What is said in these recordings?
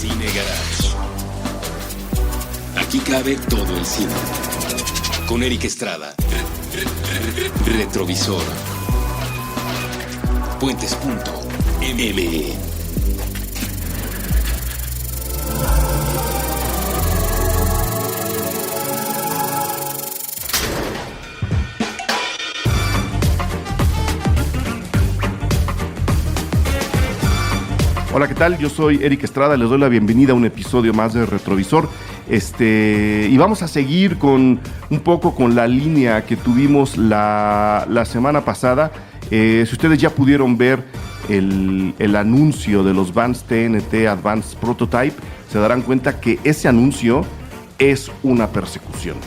Cine Garage. Aquí cabe todo el cine. Con Eric Estrada. Retrovisor. Puentes.me. Hola, ¿qué tal? Yo soy Eric Estrada, les doy la bienvenida a un episodio más de Retrovisor. Y vamos a seguir con un poco con la línea que tuvimos la semana pasada. Si ustedes ya pudieron ver el anuncio de los Vans TNT Advanced Prototype, se darán cuenta que ese anuncio es una persecución.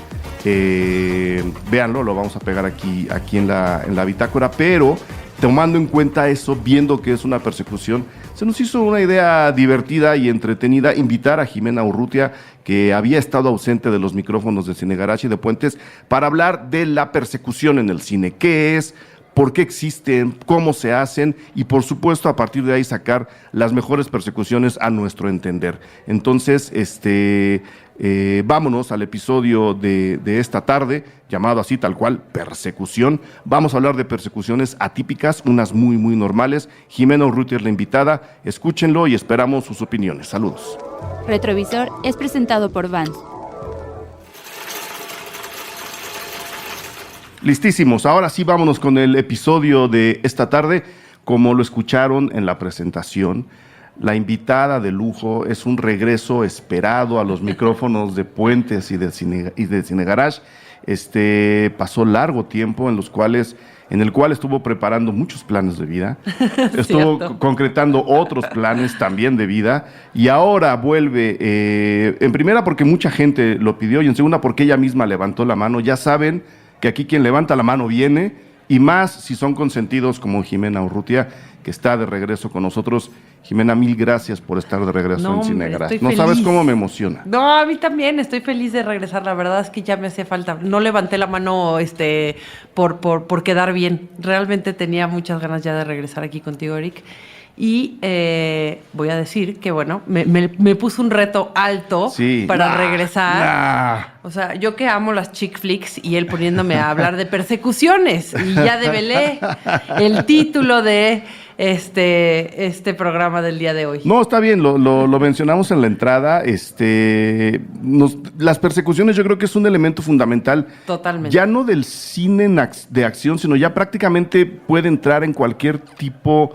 Véanlo, lo vamos a pegar aquí en la bitácora, pero tomando en cuenta eso, viendo que es una persecución, se nos hizo una idea divertida y entretenida invitar a Jimena Urrutia, que había estado ausente de los micrófonos de Cine Garage y de Puentes, para hablar de la persecución en el cine. ¿Qué es? ¿Por qué existen? ¿Cómo se hacen? Y por supuesto, a partir de ahí sacar las mejores persecuciones a nuestro entender. Entonces, vámonos al episodio de esta tarde, llamado así tal cual, Persecución. Vamos a hablar de persecuciones atípicas, unas muy, muy normales. Jimena Urrutia es la invitada. Escúchenlo y esperamos sus opiniones. Saludos. Retrovisor es presentado por Vans. Listísimos, ahora sí vámonos con el episodio de esta tarde. Como lo escucharon en la presentación, la invitada de lujo es un regreso esperado a los micrófonos de Puentes y de Cine Garage. Pasó largo tiempo en el cual estuvo preparando muchos planes de vida, estuvo concretando otros planes también de vida, y ahora vuelve, en primera porque mucha gente lo pidió, y en segunda porque ella misma levantó la mano. Ya saben que aquí quien levanta la mano viene, y más si son consentidos como Jimena Urrutia, que está de regreso con nosotros. Jimena, mil gracias por estar de regreso en Cine Garage. No sabes cómo me emociona. No, a mí también, estoy feliz de regresar. La verdad es que ya me hacía falta. No levanté la mano por quedar bien. Realmente tenía muchas ganas ya de regresar aquí contigo, Eric. Y voy a decir que, bueno, me puso un reto alto para regresar. O sea, yo que amo las chick flicks y él poniéndome a hablar de persecuciones. Y ya develé el título de este programa del día de hoy. No, está bien, lo mencionamos en la entrada. Las persecuciones yo creo que es un elemento fundamental. Totalmente. Ya no del cine de acción, sino ya prácticamente puede entrar en cualquier tipo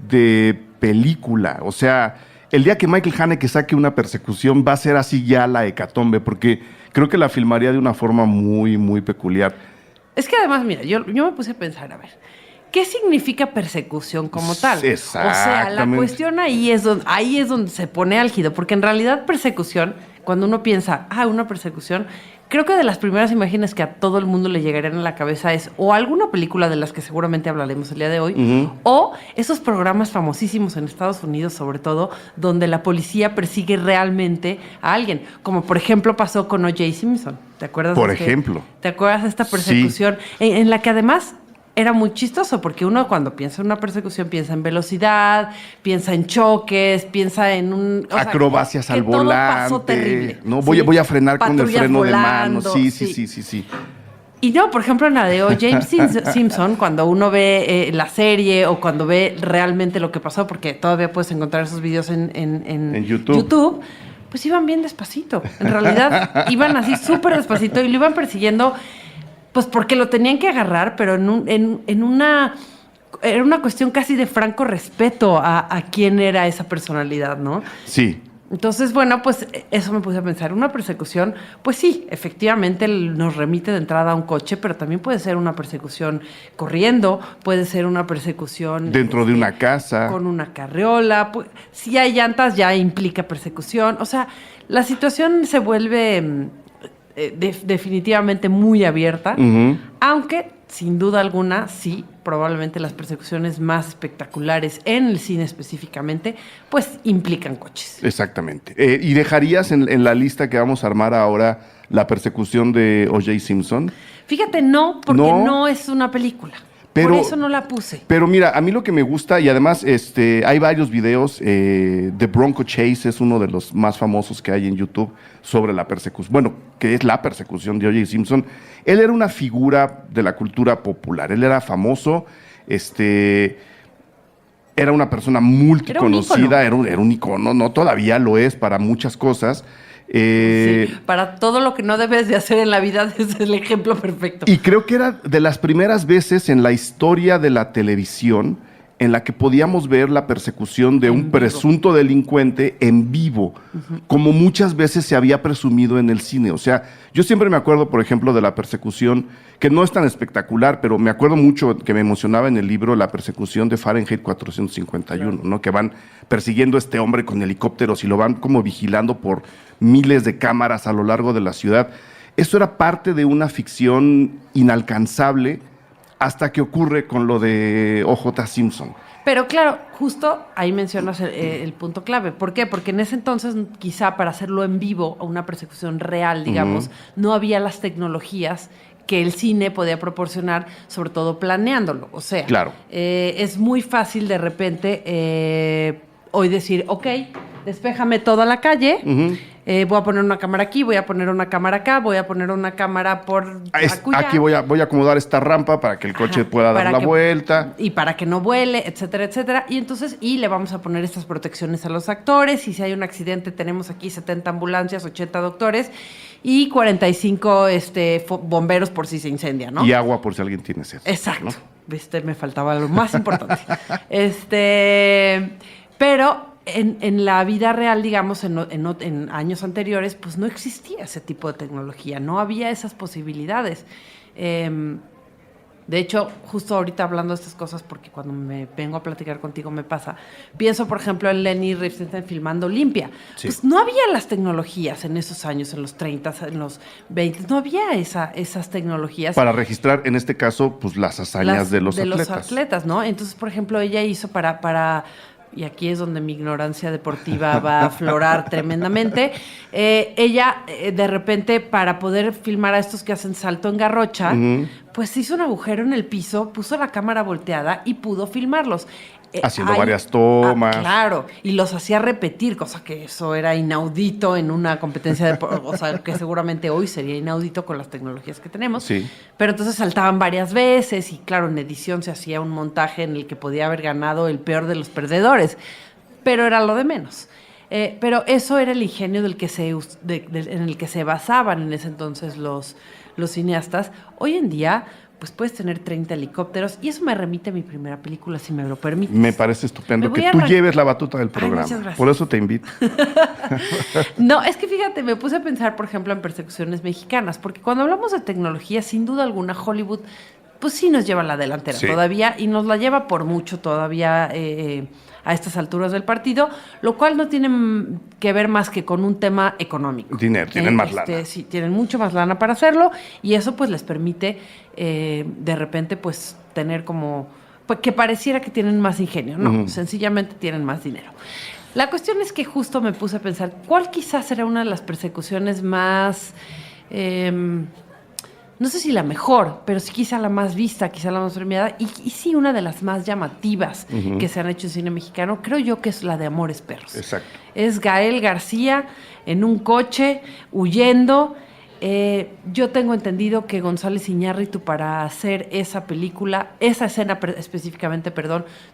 de película. O sea, el día que Michael Haneke saque una persecución va a ser así ya la hecatombe, porque creo que la filmaría de una forma muy, muy peculiar. Es que además, mira, yo me puse a pensar, a ver, ¿qué significa persecución como tal? Exactamente. O sea, la cuestión ahí es donde se pone álgido, porque en realidad persecución, cuando uno piensa, una persecución, creo que de las primeras imágenes que a todo el mundo le llegarían a la cabeza es o alguna película de las que seguramente hablaremos el día de hoy, o esos programas famosísimos en Estados Unidos, sobre todo, donde la policía persigue realmente a alguien, como por ejemplo pasó con O.J. Simpson. ¿Te acuerdas? Por ejemplo. ¿Te acuerdas de esta persecución? Sí. En la que además era muy chistoso, porque uno cuando piensa en una persecución piensa en velocidad, piensa en choques, piensa en acrobacias al volante. Todo pasó terrible. No, ¿sí? voy a frenar con el freno volando, de mano. Sí. Y no, por ejemplo, en la de O.J. Simpson, cuando uno ve la serie o cuando ve realmente lo que pasó, porque todavía puedes encontrar esos videos en YouTube, pues iban bien despacito. En realidad, iban así súper despacito y lo iban persiguiendo. Pues porque lo tenían que agarrar, pero era una cuestión casi de franco respeto a quién era esa personalidad, ¿no? Sí. Entonces, bueno, pues eso me puse a pensar. Una persecución, pues sí, efectivamente nos remite de entrada a un coche, pero también puede ser una persecución corriendo, puede ser una persecución dentro de una casa, con una carriola. Pues, si hay llantas ya implica persecución. O sea, la situación se vuelve definitivamente muy abierta, aunque sin duda alguna sí, probablemente las persecuciones más espectaculares en el cine específicamente, pues implican coches. Exactamente. ¿Y dejarías en la lista que vamos a armar ahora la persecución de O.J. Simpson? Fíjate, no, porque no es una película. Pero, por eso no la puse. Pero mira, a mí lo que me gusta, y además hay varios videos, The Bronco Chase es uno de los más famosos que hay en YouTube sobre la persecución, bueno, que es la persecución de O.J. Simpson. Él era una figura de la cultura popular, él era famoso, era una persona multiconocida, era un icono, no, todavía lo es para muchas cosas. Sí, para todo lo que no debes de hacer en la vida es el ejemplo perfecto. Y creo que era de las primeras veces en la historia de la televisión en la que podíamos ver la persecución de un presunto delincuente en vivo, como muchas veces se había presumido en el cine. O sea, yo siempre me acuerdo, por ejemplo, de la persecución, que no es tan espectacular, pero me acuerdo mucho que me emocionaba en el libro la persecución de Fahrenheit 451, claro, ¿no? Que van persiguiendo a este hombre con helicópteros y lo van como vigilando por miles de cámaras a lo largo de la ciudad. Eso era parte de una ficción inalcanzable hasta que ocurre con lo de O.J. Simpson. Pero claro, justo ahí mencionas el punto clave. ¿Por qué? Porque en ese entonces, quizá para hacerlo en vivo, o una persecución real, digamos, no había las tecnologías que el cine podía proporcionar, sobre todo planeándolo. O sea, claro, es muy fácil de repente hoy decir, ok, despéjame toda la calle, voy a poner una cámara aquí, voy a poner una cámara acá, voy a poner una cámara por acullá. Aquí voy a acomodar esta rampa para que el coche pueda dar la vuelta. Y para que no vuele, etcétera, etcétera. Y entonces, le vamos a poner estas protecciones a los actores, y si hay un accidente tenemos aquí 70 ambulancias, 80 doctores y 45 bomberos por si se incendia, ¿no? Y agua por si alguien tiene sed. Exacto. ¿No? Me faltaba lo más importante. Pero en la vida real, digamos, en años anteriores, pues no existía ese tipo de tecnología, no había esas posibilidades. De hecho, justo ahorita hablando de estas cosas, porque cuando me vengo a platicar contigo me pasa, pienso, por ejemplo, en Leni Riefenstahl filmando Olimpia. Sí. Pues no había las tecnologías en esos años, en los 30, en los 20, no había esas tecnologías. Para registrar, en este caso, pues las hazañas de los atletas, ¿no? Entonces, por ejemplo, ella hizo para y aquí es donde mi ignorancia deportiva va a aflorar tremendamente. Ella, de repente, para poder filmar a estos que hacen salto en garrocha, pues hizo un agujero en el piso, puso la cámara volteada y pudo filmarlos. Haciendo varias tomas. Claro, y los hacía repetir, cosa que eso era inaudito en una competencia o sea, que seguramente hoy sería inaudito con las tecnologías que tenemos. Sí. Pero entonces saltaban varias veces y claro, en edición se hacía un montaje en el que podía haber ganado el peor de los perdedores, pero era lo de menos. Pero eso era el ingenio en el que se basaban en ese entonces los cineastas. Hoy en día, pues puedes tener 30 helicópteros, y eso me remite a mi primera película, si me lo permites. Me parece estupendo que tú lleves la batuta del programa. Muchas gracias. Por eso te invito. No, es que fíjate, me puse a pensar, por ejemplo, en persecuciones mexicanas, porque cuando hablamos de tecnología, sin duda alguna, Hollywood, pues sí nos lleva a la delantera todavía, y nos la lleva por mucho todavía a estas alturas del partido, lo cual no tiene que ver más que con un tema económico. Dinero, tienen más lana. Sí, tienen mucho más lana para hacerlo, y eso pues les permite de repente pues tener como, pues que pareciera que tienen más ingenio, no, sencillamente tienen más dinero. La cuestión es que justo me puse a pensar, ¿cuál quizás será una de las persecuciones más... no sé si la mejor, pero sí quizá la más vista, quizá la más premiada, y sí una de las más llamativas que se han hecho en cine mexicano, creo yo que es la de Amores Perros. Exacto. Es Gael García en un coche, huyendo. Yo tengo entendido que González Iñárritu, para hacer esa película, esa escena específicamente,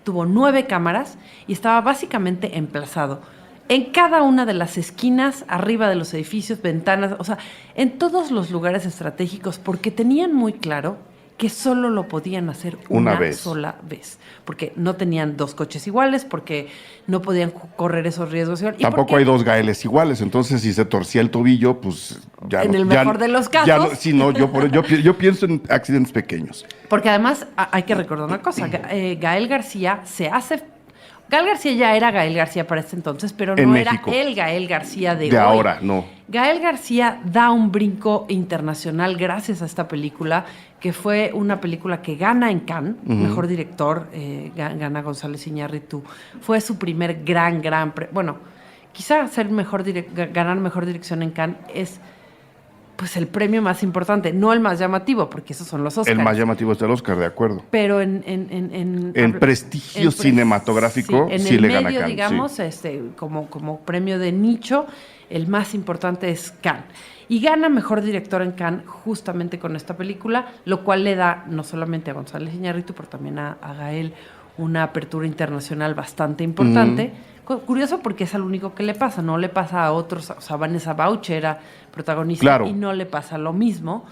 tuvo 9 cámaras y estaba básicamente emplazado en cada una de las esquinas, arriba de los edificios, ventanas, o sea, en todos los lugares estratégicos, porque tenían muy claro que solo lo podían hacer una sola vez, porque no tenían 2 coches iguales, porque no podían correr esos riesgos. Tampoco hay 2 Gaeles iguales, entonces si se torcía el tobillo, pues ya en el mejor de los casos. Yo pienso en accidentes pequeños. Porque además hay que recordar una cosa, Gael García se hace... Gael García ya era Gael García para ese entonces, pero no era el Gael García de hoy. Ahora, no. Gael García da un brinco internacional gracias a esta película, que fue una película que gana en Cannes, mejor director, gana González Iñárritu. Fue su primer gran bueno, quizá ganar mejor dirección en Cannes es pues el premio más importante, no el más llamativo, porque esos son los Oscars. El más llamativo es el Oscar, de acuerdo. Pero En prestigio cinematográfico, sí le gana medio, Cannes, digamos, sí. como premio de nicho, el más importante es Cannes. Y gana mejor director en Cannes justamente con esta película, lo cual le da no solamente a González Iñárritu, pero también a Gael una apertura internacional bastante importante. Curioso porque es al único que le pasa, no le pasa a otros. O sea, Vanessa Bauche era protagonista, claro, y no le pasa lo mismo.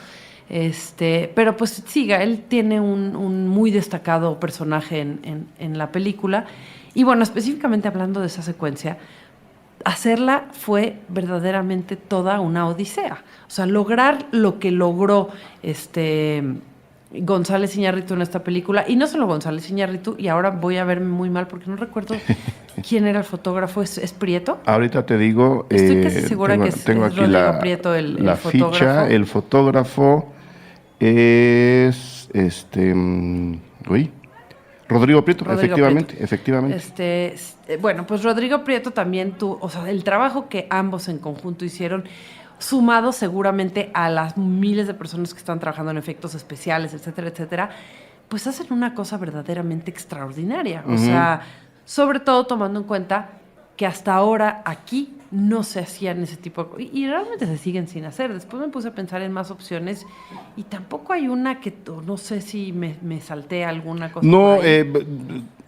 Pero pues sí, Gael tiene un muy destacado personaje en la película. Y bueno, específicamente hablando de esa secuencia, hacerla fue verdaderamente toda una odisea. O sea, lograr lo que logró González Iñárritu en esta película, y no solo González Iñárritu, y ahora voy a verme muy mal porque no recuerdo quién era el fotógrafo. ¿Es Prieto? Ahorita te digo. Estoy casi segura que tengo es aquí Rodrigo Prieto el fotógrafo. Ficha. El fotógrafo es Rodrigo Prieto, efectivamente. Bueno, pues Rodrigo Prieto también o sea, el trabajo que ambos en conjunto hicieron, sumado seguramente a las miles de personas que están trabajando en efectos especiales, etcétera, etcétera, pues hacen una cosa verdaderamente extraordinaria. O sea, sobre todo tomando en cuenta que hasta ahora aquí no se hacían ese tipo de... Y realmente se siguen sin hacer. Después me puse a pensar en más opciones y tampoco hay una que... No sé si me salté alguna cosa. No,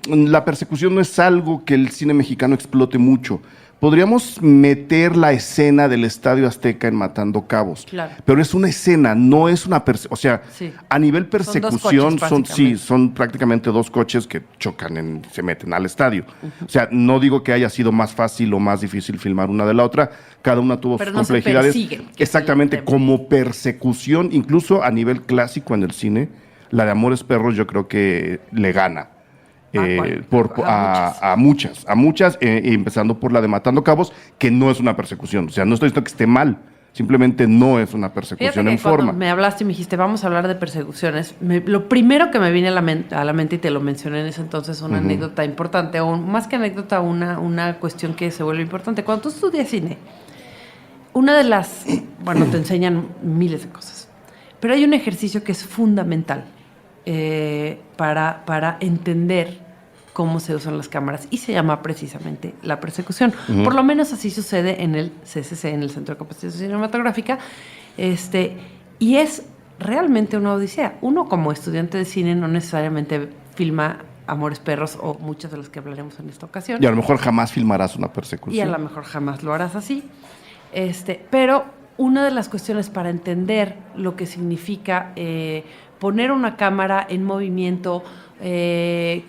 la persecución no es algo que el cine mexicano explote mucho. Podríamos meter la escena del Estadio Azteca en Matando Cabos, claro, pero es una escena, no es una o sea, sí, a nivel persecución son prácticamente dos coches que chocan se meten al estadio. O sea, no digo que haya sido más fácil o más difícil filmar una de la otra, cada una tuvo sus complejidades. Se persiguen, exactamente, como persecución, incluso a nivel clásico en el cine, la de Amores Perros yo creo que le gana. A muchas, empezando por la de Matando Cabos, que no es una persecución. O sea, no estoy diciendo que esté mal, simplemente no es una persecución en forma. Me hablaste y me dijiste, vamos a hablar de persecuciones. Lo primero que me viene a la mente, y te lo mencioné en ese entonces, una anécdota importante, o más que anécdota, una cuestión que se vuelve importante. Cuando tú estudias cine, una de las... Bueno, te enseñan miles de cosas, pero hay un ejercicio que es fundamental para entender cómo se usan las cámaras, y se llama precisamente la persecución. Por lo menos así sucede en el CCC, en el Centro de Capacitación Cinematográfica, y es realmente una odisea. Uno, como estudiante de cine, no necesariamente filma Amores Perros o muchas de las que hablaremos en esta ocasión. Y a lo mejor jamás filmarás una persecución. Y a lo mejor jamás lo harás así. Pero una de las cuestiones para entender lo que significa poner una cámara en movimiento,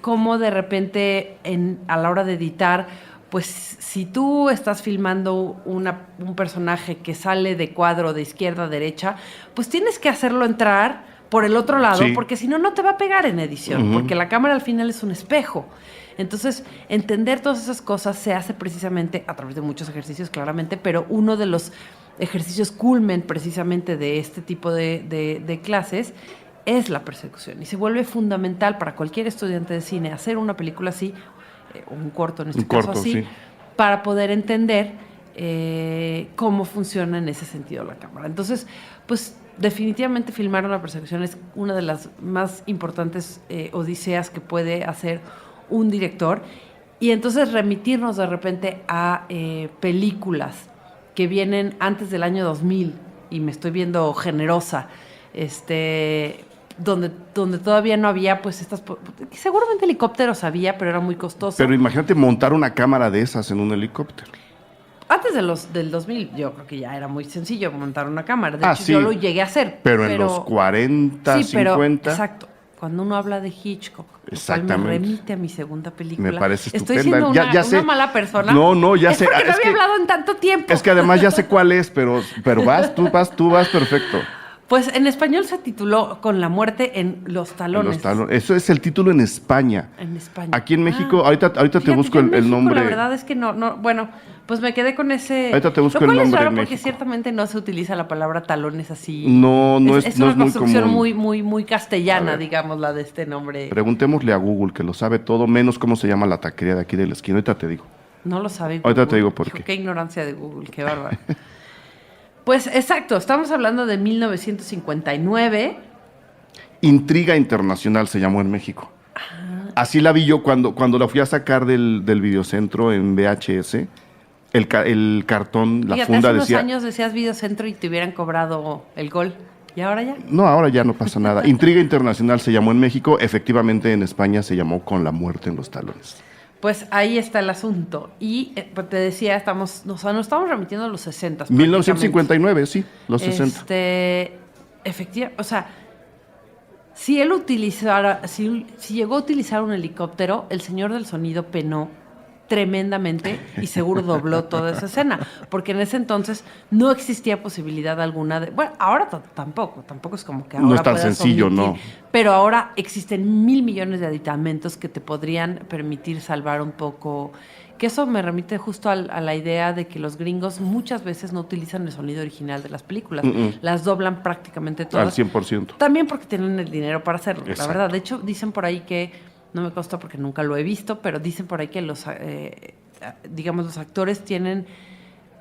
cómo de repente a la hora de editar, pues si tú estás filmando un personaje que sale de cuadro de izquierda a derecha, pues tienes que hacerlo entrar por el otro lado, sí, porque si no, no te va a pegar en edición, porque la cámara al final es un espejo. Entonces, entender todas esas cosas se hace precisamente a través de muchos ejercicios, claramente, pero uno de los ejercicios culmen precisamente de este tipo de clases es la persecución, y se vuelve fundamental para cualquier estudiante de cine hacer una película así, un corto en este caso así, sí, para poder entender cómo funciona en ese sentido la cámara. Entonces, pues definitivamente filmar una persecución es una de las más importantes odiseas que puede hacer un director, y entonces remitirnos de repente a películas que vienen antes del año 2000, y me estoy viendo generosa, donde todavía no había pues seguramente helicópteros había, pero era muy costoso. Pero imagínate montar una cámara de esas en un helicóptero. Antes del 2000 yo creo que ya era muy sencillo montar una cámara. De hecho, sí, yo lo llegué a hacer. Pero en los 40, sí, 50... Pero, exacto. Cuando uno habla de Hitchcock, me remite a mi segunda película. Me parece estupenda. Estoy siendo una mala persona. No, ya sé. Es porque no había hablado en tanto tiempo. Es que además ya sé cuál es, pero tú vas perfecto. Pues en español se tituló Con la muerte en los talones. Eso es el título en España. En España. Aquí en México, ahorita fíjate, te busco el nombre. La verdad es que no, bueno, pues me quedé con ese. Ahorita te busco el nombre. Lo cual es raro en porque México. Ciertamente no se utiliza la palabra talones así. No es una muy construcción común. muy castellana, digamos, la de este nombre. Preguntémosle a Google, que lo sabe todo, menos cómo se llama la taquería de aquí de la esquina. Ahorita te digo. No lo sabe Google. Ahorita te digo por qué. Qué ignorancia de Google, qué bárbaro. Pues exacto, estamos hablando de 1959. Intriga Internacional se llamó en México. Así la vi yo cuando la fui a sacar del videocentro en VHS. El cartón, la Fíjate, funda hace unos decía... años decías videocentro y te hubieran cobrado el gol. ¿Y ahora ya? No, ahora ya no pasa nada. Intriga Internacional se llamó en México. Efectivamente, en España se llamó Con la muerte en los talones. Pues ahí está el asunto. Y pues te decía, nos estamos remitiendo a los 60. 1959, sí, los 60. Efectivamente, o sea, si él utilizara, si llegó a utilizar un helicóptero, el señor del sonido penó tremendamente y seguro dobló toda esa escena, porque en ese entonces no existía posibilidad alguna de... Bueno, ahora tampoco es como que ahora no es tan puedas sencillo, omitir, ¿no? pero ahora existen 1,000 millones de aditamentos que te podrían permitir salvar un poco, que eso me remite justo a la idea de que los gringos muchas veces no utilizan el sonido original de las películas, las doblan prácticamente todas. Al 100%. También porque tienen el dinero para hacerlo, Exacto. la verdad. De hecho, dicen por ahí que no me consta porque nunca lo he visto, pero dicen por ahí que los actores tienen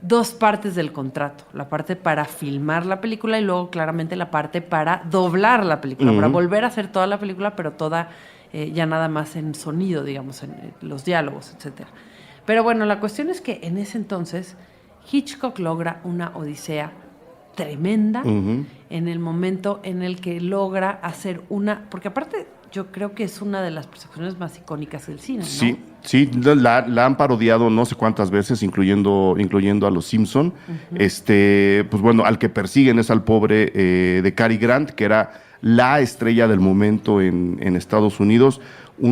2 partes del contrato. La parte para filmar la película y luego claramente la parte para doblar la película, para volver a hacer toda la película, pero toda ya nada más en sonido, digamos, en los diálogos, etcétera. Pero bueno, la cuestión es que en ese entonces Hitchcock logra una odisea tremenda en el momento en el que logra hacer porque aparte yo creo que es una de las persecuciones más icónicas del cine, ¿no? Sí, la han parodiado no sé cuántas veces, incluyendo a los Simpson. Pues bueno, al que persiguen es al pobre de Cary Grant, que era la estrella del momento en Estados Unidos. Pues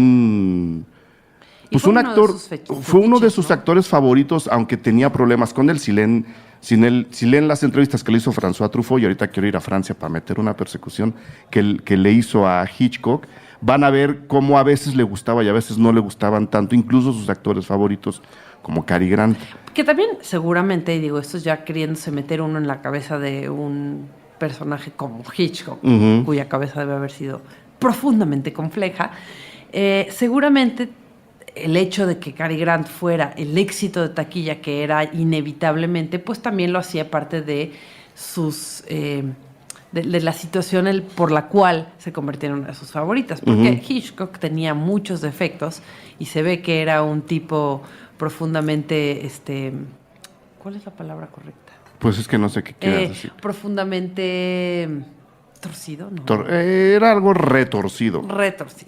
un actor, fue uno de sus actores favoritos, aunque tenía problemas con él. Si leen las entrevistas que le hizo François Truffaut, y ahorita quiero ir a Francia para meter una persecución que le hizo a Hitchcock, van a ver cómo a veces le gustaba y a veces no le gustaban tanto, incluso sus actores favoritos, como Cary Grant. Que también, seguramente, y digo, esto es ya queriéndose meter uno en la cabeza de un personaje como Hitchcock, cuya cabeza debe haber sido profundamente compleja, seguramente el hecho de que Cary Grant fuera el éxito de taquilla que era inevitablemente, pues también lo hacía parte de sus... de la situación por la cual se convirtieron en una de sus favoritas, porque Hitchcock tenía muchos defectos y se ve que era un tipo profundamente, ¿cuál es la palabra correcta? Pues es que no sé qué quieras decir. Profundamente torcido, ¿no? Era algo retorcido.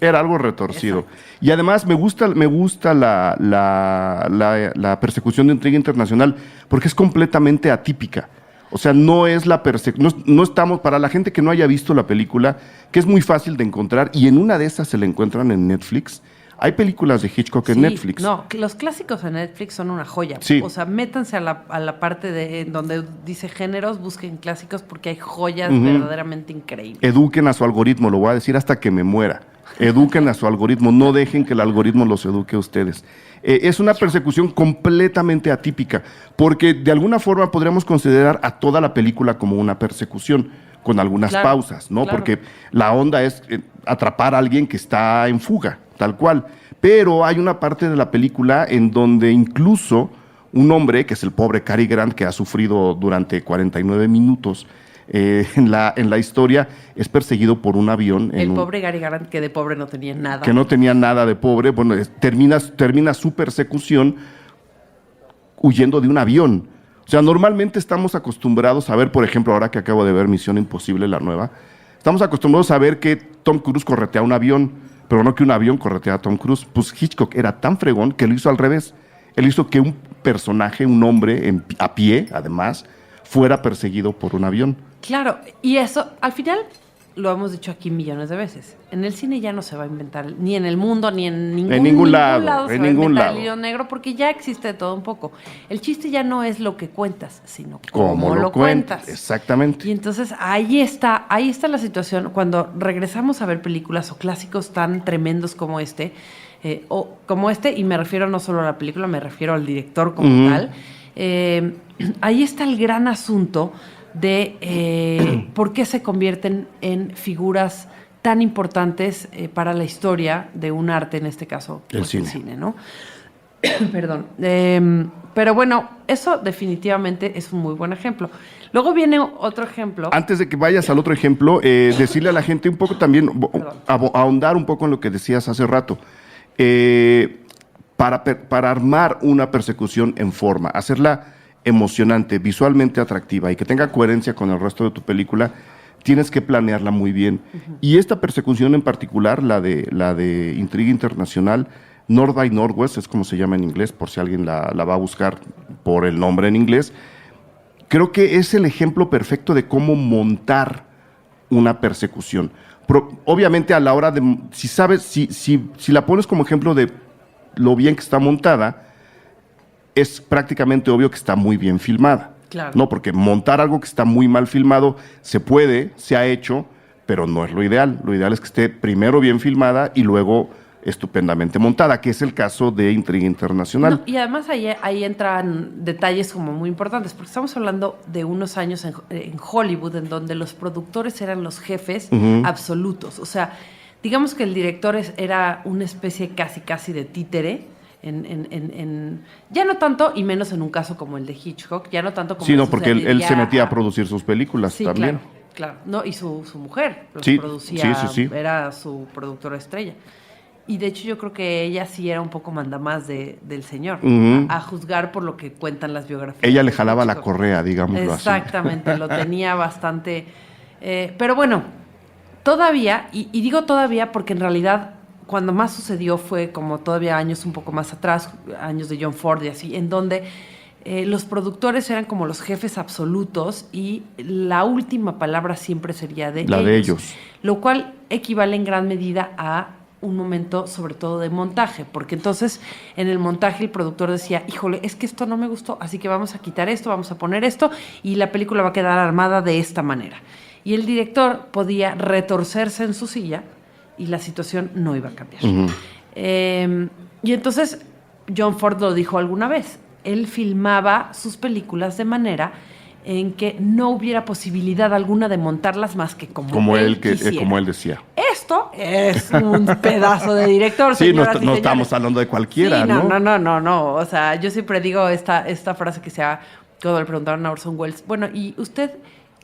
Era algo retorcido. Exacto. Y además me gusta la persecución de Intriga Internacional porque es completamente atípica. O sea, no es la persecución, no estamos, para la gente que no haya visto la película, que es muy fácil de encontrar, y en una de esas se la encuentran en Netflix. Hay películas de Hitchcock en Netflix. No, los clásicos en Netflix son una joya. Sí. O sea, métanse a la parte de donde dice géneros, busquen clásicos porque hay joyas verdaderamente increíbles. Eduquen a su algoritmo, lo voy a decir hasta que me muera. Eduquen a su algoritmo, no dejen que el algoritmo los eduque a ustedes. Es una persecución completamente atípica, porque de alguna forma podríamos considerar a toda la película como una persecución, con algunas pausas, ¿no? Claro. Porque la onda es atrapar a alguien que está en fuga, tal cual. Pero hay una parte de la película en donde incluso un hombre, que es el pobre Cary Grant, que ha sufrido durante 49 minutos en la historia, es perseguido por un avión. Pobre Cary Grant, que de pobre no tenía nada. Que no tenía nada de pobre. Bueno, termina su persecución huyendo de un avión. O sea, normalmente estamos acostumbrados a ver, por ejemplo, ahora que acabo de ver Misión Imposible, la nueva, estamos acostumbrados a ver que Tom Cruise corretea un avión, pero no que un avión corretea a Tom Cruise. Pues Hitchcock era tan fregón que lo hizo al revés. Él hizo que un personaje, un hombre a pie, además, fuera perseguido por un avión. Claro, y eso, al final, lo hemos dicho aquí millones de veces. En el cine ya no se va a inventar, ni en el mundo, ni en ningún lado se va a inventar el hilo negro, porque ya existe de todo un poco. El chiste ya no es lo que cuentas, sino cómo lo cuentas. Exactamente. Y entonces ahí está la situación. Cuando regresamos a ver películas o clásicos tan tremendos como y me refiero no solo a la película, me refiero al director como tal, ahí está el gran asunto de por qué se convierten en figuras tan importantes para la historia de un arte, en este caso el cine, ¿no? Perdón. Pero bueno, eso definitivamente es un muy buen ejemplo. Luego viene otro ejemplo. Antes de que vayas al otro ejemplo, decirle a la gente un poco también, ahondar un poco en lo que decías hace rato. Para armar una persecución en forma, hacerla emocionante, visualmente atractiva y que tenga coherencia con el resto de tu película, tienes que planearla muy bien. Y esta persecución en particular, la de Intriga Internacional, North by Northwest, es como se llama en inglés, por si alguien la va a buscar por el nombre en inglés, creo que es el ejemplo perfecto de cómo montar una persecución. Obviamente a la hora de, si la pones como ejemplo de lo bien que está montada, es prácticamente obvio que está muy bien filmada. Claro. No, porque montar algo que está muy mal filmado se puede, se ha hecho, pero no es lo ideal. Lo ideal es que esté primero bien filmada y luego estupendamente montada, que es el caso de Intriga Internacional. No, y además ahí entran detalles como muy importantes, porque estamos hablando de unos años en Hollywood en donde los productores eran los jefes absolutos. O sea, digamos que el director era una especie casi de títere. Ya no tanto, y menos en un caso como el de Hitchcock, ya no tanto como... Sí, no, porque él se metía a producir sus películas sí, también. Claro. No, y su mujer los Sí, producía, sí. Era su productora estrella. Y de hecho yo creo que ella sí era un poco mandamás del señor, a juzgar por lo que cuentan las biografías. Ella le jalaba la correa, digámoslo así. Exactamente, lo tenía bastante... pero bueno, todavía, y digo todavía porque en realidad cuando más sucedió fue como todavía años un poco más atrás, años de John Ford y así, en donde los productores eran como los jefes absolutos y la última palabra siempre sería de ellos. Lo cual equivale en gran medida a un momento sobre todo de montaje, porque entonces en el montaje el productor decía, híjole, es que esto no me gustó, así que vamos a quitar esto, vamos a poner esto y la película va a quedar armada de esta manera. Y el director podía retorcerse en su silla y la situación no iba a cambiar. Y entonces John Ford lo dijo alguna vez, él filmaba sus películas de manera en que no hubiera posibilidad alguna de montarlas más que como él quisiera. Como él decía. Esto es un pedazo de director, sí, no señores. estamos hablando de cualquiera, sí, ¿no? No. O sea, yo siempre digo esta frase que cuando le preguntaron a Orson Welles, bueno, ¿y usted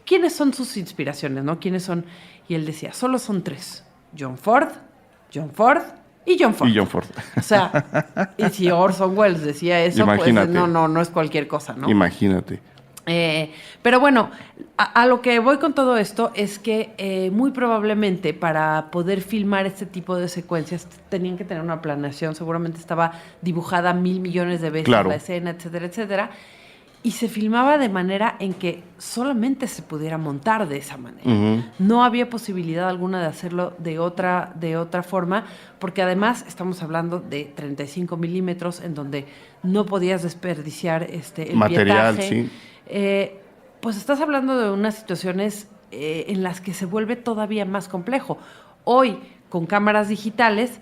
quiénes son sus inspiraciones, no? ¿Quiénes son? Y él decía, solo son 3. John Ford y John Ford. O sea, y si Orson Welles decía eso, imagínate. Pues no es cualquier cosa, ¿no? Imagínate. Pero bueno, a lo que voy con todo esto es que muy probablemente para poder filmar este tipo de secuencias tenían que tener una planeación, seguramente estaba dibujada 1,000 millones de veces la escena, etcétera, etcétera, y se filmaba de manera en que solamente se pudiera montar de esa manera. No había posibilidad alguna de hacerlo de otra forma, porque además estamos hablando de 35 milímetros en donde no podías desperdiciar el material, pietaje. Sí. Pues estás hablando de unas situaciones en las que se vuelve todavía más complejo. Hoy, con cámaras digitales,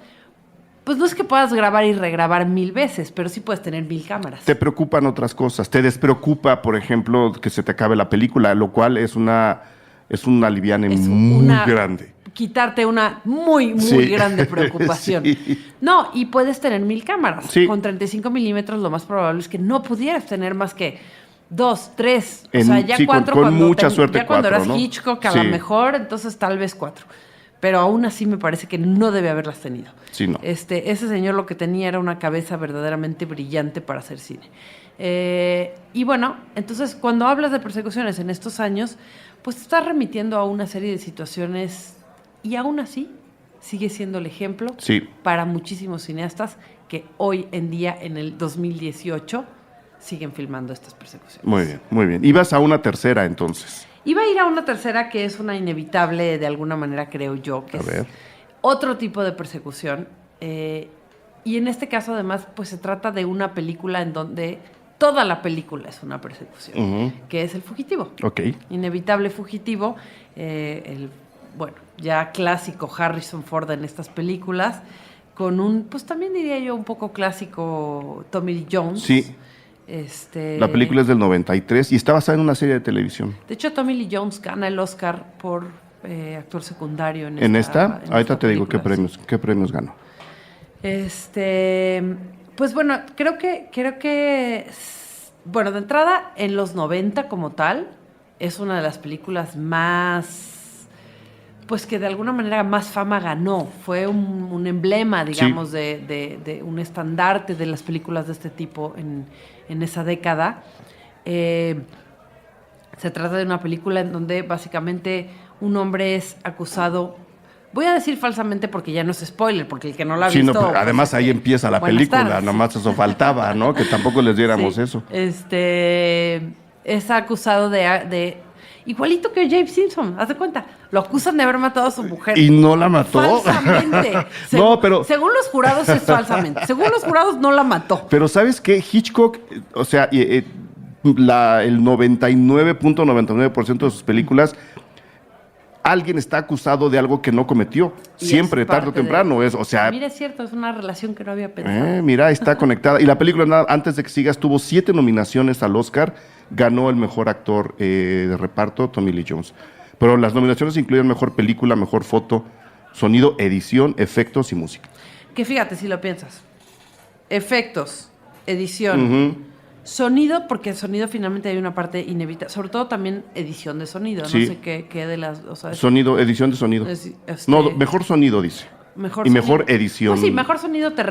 pues no es que puedas grabar y regrabar 1,000 veces, pero sí puedes tener 1,000 cámaras. Te preocupan otras cosas. Te despreocupa, por ejemplo, que se te acabe la película, lo cual es un aliviane muy grande. Quitarte una muy grande preocupación. Sí. No, y puedes tener 1,000 cámaras. Sí. Con 35 milímetros lo más probable es que no pudieras tener más que 2, 3, o sea, ya 4 con mucha suerte, ya cuando 4, eras ¿no? Hitchcock, a lo mejor, entonces tal vez 4. Pero aún así me parece que no debe haberlas tenido. Sí, no. Ese señor lo que tenía era una cabeza verdaderamente brillante para hacer cine. Y bueno, entonces cuando hablas de persecuciones en estos años, pues te estás remitiendo a una serie de situaciones y aún así sigue siendo el ejemplo para muchísimos cineastas que hoy en día, en el 2018, siguen filmando estas persecuciones. Muy bien. ¿Ibas a una tercera entonces? Iba a ir a una tercera que es una inevitable de alguna manera, creo yo, que es otro tipo de persecución. Y en este caso, además, pues se trata de una película en donde toda la película es una persecución, que es El Fugitivo. Okay. Inevitable Fugitivo, ya clásico Harrison Ford en estas películas, con pues también diría yo un poco clásico Tommy Lee Jones. Sí. La película es del 93 y está basada en una serie de televisión. De hecho, Tommy Lee Jones gana el Oscar por actor secundario en esta. Ahorita te película, digo qué premios ganó. Pues bueno, creo que, bueno, de entrada, en los 90 como tal, es una de las películas más, pues que de alguna manera más fama ganó. Fue un emblema, digamos, Sí. de un estandarte de las películas de este tipo en esa década. Se trata de una película en donde básicamente un hombre es acusado. Voy a decir falsamente porque ya no es spoiler, porque el que no la ha Sí, visto... no, pero pues, además ahí empieza la buenas película, tardes. nomás eso faltaba, ¿no? Que tampoco les diéramos Sí. eso. Es acusado de igualito que James Simpson, haz de cuenta. Lo acusan de haber matado a su mujer. ¿Y no la mató? Falsamente. No, pero- Según los jurados es falsamente. Según los jurados no la mató. Pero ¿sabes qué? Hitchcock, o sea, el 99.99% de sus películas, alguien está acusado de algo que no cometió. Y Siempre, es tarde o parte temprano. O sea, Mira, es cierto, es una relación que no había pensado. mira, está conectada. Y la película, antes de que sigas, tuvo 7 nominaciones al Oscar. Ganó el mejor actor de reparto, Tommy Lee Jones. Pero las nominaciones incluyen mejor película, mejor foto, sonido, edición, efectos y música. Que fíjate, si lo piensas. Efectos, edición, sonido, porque el sonido finalmente hay una parte inevitable. Sobre todo también edición de sonido. Sí. No sé qué de las... O sea, Sonido, edición de sonido. No, mejor sonido, dice. Mejor y mejor sonido. edición. Pues sí, mejor sonido te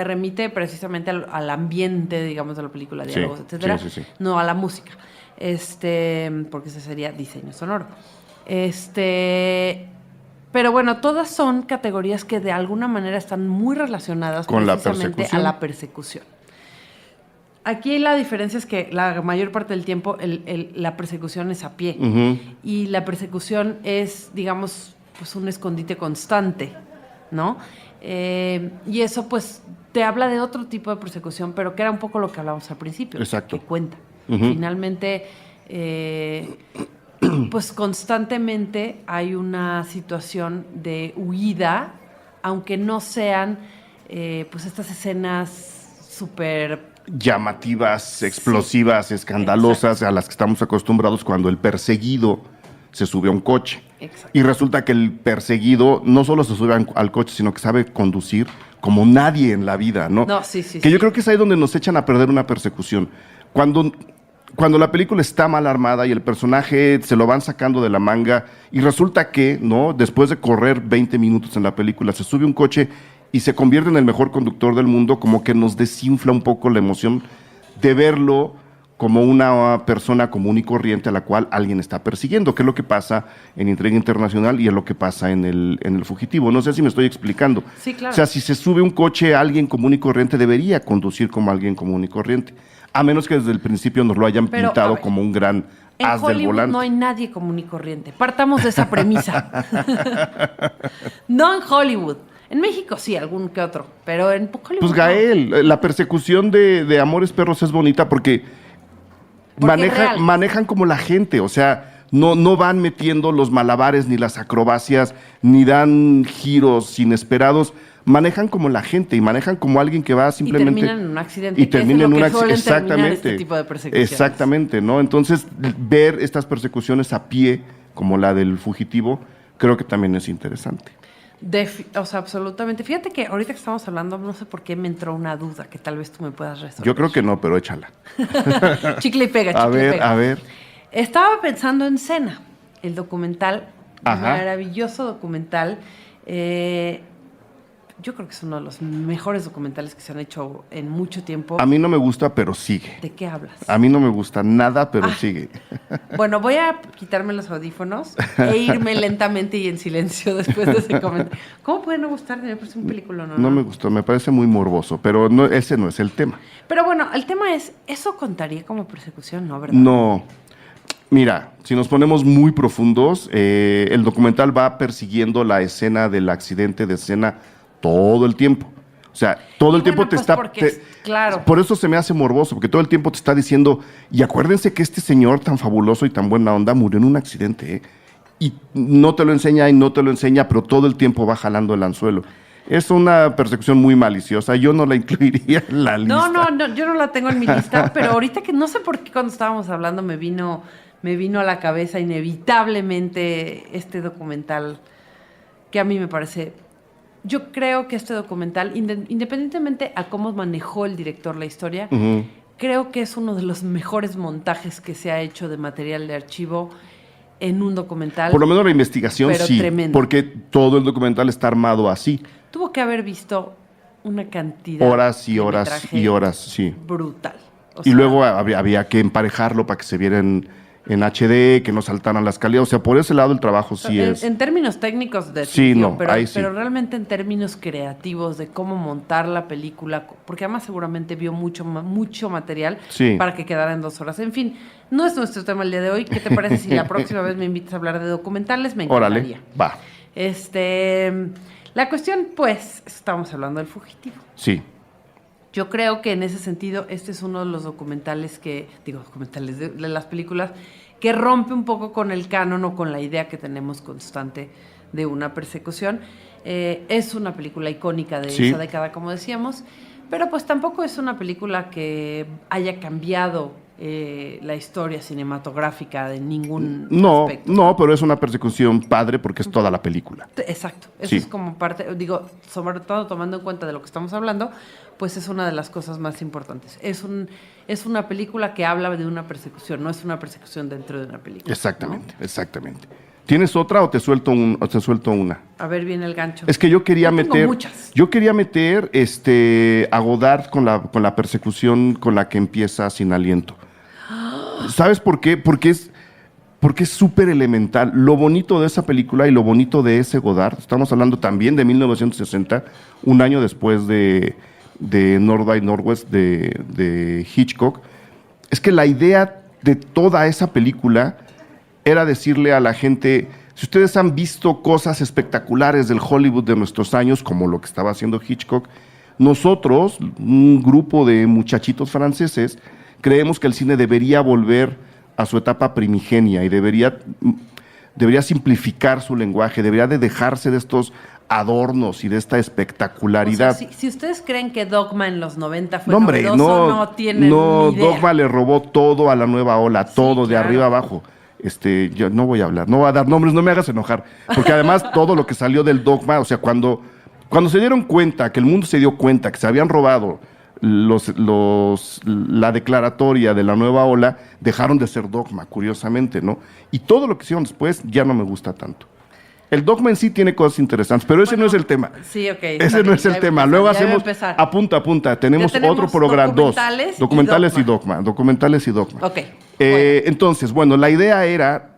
remite precisamente al ambiente, digamos, de la película, Sí, diálogos, etcétera, sí. no a la música. Porque ese sería diseño sonoro. Pero bueno, todas son categorías que de alguna manera están muy relacionadas Con la precisamente persecución. a la persecución. Aquí la diferencia es que la mayor parte del tiempo la persecución es a pie. Ujú. Y la persecución es, digamos, pues un escondite constante, ¿no? Y eso, pues, te habla de otro tipo de persecución, pero que era un poco lo que hablábamos al principio. Exacto. Que cuenta. Ujú. Finalmente, pues constantemente hay una situación de huida, aunque no sean, pues, estas escenas súper... Llamativas, explosivas, escandalosas, Exacto. a las que estamos acostumbrados cuando el perseguido se sube a un coche. Exacto. Y resulta que el perseguido no solo se sube al coche, sino que sabe conducir como nadie en la vida, ¿no? No, sí, sí, Que yo sí. creo que es ahí donde nos echan a perder una persecución. Cuando la película está mal armada y el personaje se lo van sacando de la manga y resulta que, ¿no? Después de correr 20 minutos en la película, se sube un coche y se convierte en el mejor conductor del mundo, como que nos desinfla un poco la emoción de verlo como una persona común y corriente a la cual alguien está persiguiendo, que es lo que pasa en Intriga Internacional y es lo que pasa en el Fugitivo. No sé si me estoy explicando. Sí, claro. O sea, si se sube un coche, alguien común y corriente debería conducir como alguien común y corriente, a menos que desde el principio nos lo hayan Pero, pintado a ver, como un gran En as del Hollywood volante. no hay nadie común y corriente. Partamos de esa premisa. No en Hollywood. En México sí, algún que otro. Pero en Hollywood Pues no. Gael, la persecución de Amores Perros es bonita porque Porque es real. manejan como la gente, o sea, no van metiendo los malabares ni las acrobacias, ni dan giros inesperados, manejan como la gente y manejan como alguien que va simplemente... Y terminan en un accidente. Y termina en un accidente. Exactamente. Este tipo de persecuciones. Exactamente, ¿no? Entonces, ver estas persecuciones a pie, como la del Fugitivo, creo que también es interesante. O sea, absolutamente. Fíjate que ahorita que estamos hablando, no sé por qué me entró una duda que tal vez tú me puedas resolver. Yo creo que no, pero échala. Chicle y pega, A chicle y ver, pega. a ver. Estaba pensando en Cena, el documental, Ajá. maravilloso documental. Yo creo que es uno de los mejores documentales que se han hecho en mucho tiempo. A mí no me gusta, pero sigue. ¿De qué hablas? A mí no me gusta nada, pero Ah. sigue. Bueno, voy a quitarme los audífonos e irme lentamente y en silencio después de ese comentario. ¿Cómo puede no gustarme? Me parece un película, ¿no? No me gustó, me parece muy morboso, pero no, ese no es el tema. Pero bueno, el tema es, ¿eso contaría como persecución? No, ¿verdad? No. Mira, si nos ponemos muy profundos, el documental va persiguiendo la escena del accidente de escena todo el tiempo. O sea, todo Y el tiempo bueno, te pues está... porque claro. Por eso se me hace morboso, porque todo el tiempo te está diciendo, y acuérdense que este señor tan fabuloso y tan buena onda murió en un accidente, ¿eh? Y no te lo enseña y no te lo enseña, pero todo el tiempo va jalando el anzuelo. Es una persecución muy maliciosa, yo no la incluiría en la lista. No, yo no la tengo en mi lista, pero ahorita que no sé por qué cuando estábamos hablando me vino a la cabeza inevitablemente este documental que a mí me parece yo creo que este documental, independientemente a cómo manejó el director la historia, creo que es uno de los mejores montajes que se ha hecho de material de archivo en un documental. Por lo menos la investigación pero sí, tremendo. porque todo el documental está armado así. Tuvo que haber visto una cantidad Horas y de horas metraje y horas, sí. brutal. O Y sea, luego había que emparejarlo para que se viera en HD, que no saltaran las calidades. O sea, por ese lado el trabajo sí es... En términos técnicos de Sí, no, pero, ahí sí. pero realmente en términos creativos de cómo montar la película, porque además seguramente vio mucho material Sí. para que quedara en 2 horas. En fin, no es nuestro tema el día de hoy. ¿Qué te parece si la próxima vez me invitas a hablar de documentales? Me encantaría. Órale, va. La cuestión, pues, estamos hablando del fugitivo. Sí. Yo creo que en ese sentido este es uno de los documentales de las películas que rompe un poco con el canon o con la idea que tenemos constante de una persecución. Es una película icónica de Sí. esa década, como decíamos, pero pues tampoco es una película que haya cambiado la historia cinematográfica de ningún aspecto. No, pero es una persecución padre porque es toda la película. Exacto, eso Sí. es como parte, sobre todo tomando en cuenta de lo que estamos hablando, pues es una de las cosas más importantes. Es una película que habla de una persecución, no es una persecución dentro de una película. Exactamente, exactamente. ¿Tienes otra o te suelto una? A ver, viene el gancho. Es que yo quería Yo tengo meter... muchas. Yo quería meter a Godard con la persecución con la que empieza Sin Aliento. ¿Sabes por qué? Porque es súper elemental. Lo bonito de esa película y lo bonito de ese Godard, estamos hablando también de 1960, un año después de North by Northwest de Hitchcock, es que la idea de toda esa película era decirle a la gente, si ustedes han visto cosas espectaculares del Hollywood de nuestros años, como lo que estaba haciendo Hitchcock, nosotros, un grupo de muchachitos franceses, creemos que el cine debería volver a su etapa primigenia y debería simplificar su lenguaje, debería de dejarse de estos adornos y de esta espectacularidad. O sea, si ustedes creen que Dogma en los 90 fue No, hombre, novedoso, no tienen ni idea. Dogma le robó todo a la nueva ola, todo, de claro. arriba abajo. Yo no voy a hablar, no voy a dar nombres, no me hagas enojar, porque además todo lo que salió del Dogma, o sea, cuando se dieron cuenta, que el mundo se dio cuenta que se habían robado la declaratoria de la nueva ola, dejaron de ser Dogma, curiosamente, ¿no? Y todo lo que hicieron después ya no me gusta tanto. El Dogma en sí tiene cosas interesantes, pero ese no es el tema. Sí, ok. Ese no es el tema. Luego hacemos, apunta, tenemos otro programa, documentales y Dogma. Documentales y Dogma. Ok. Entonces, bueno, la idea era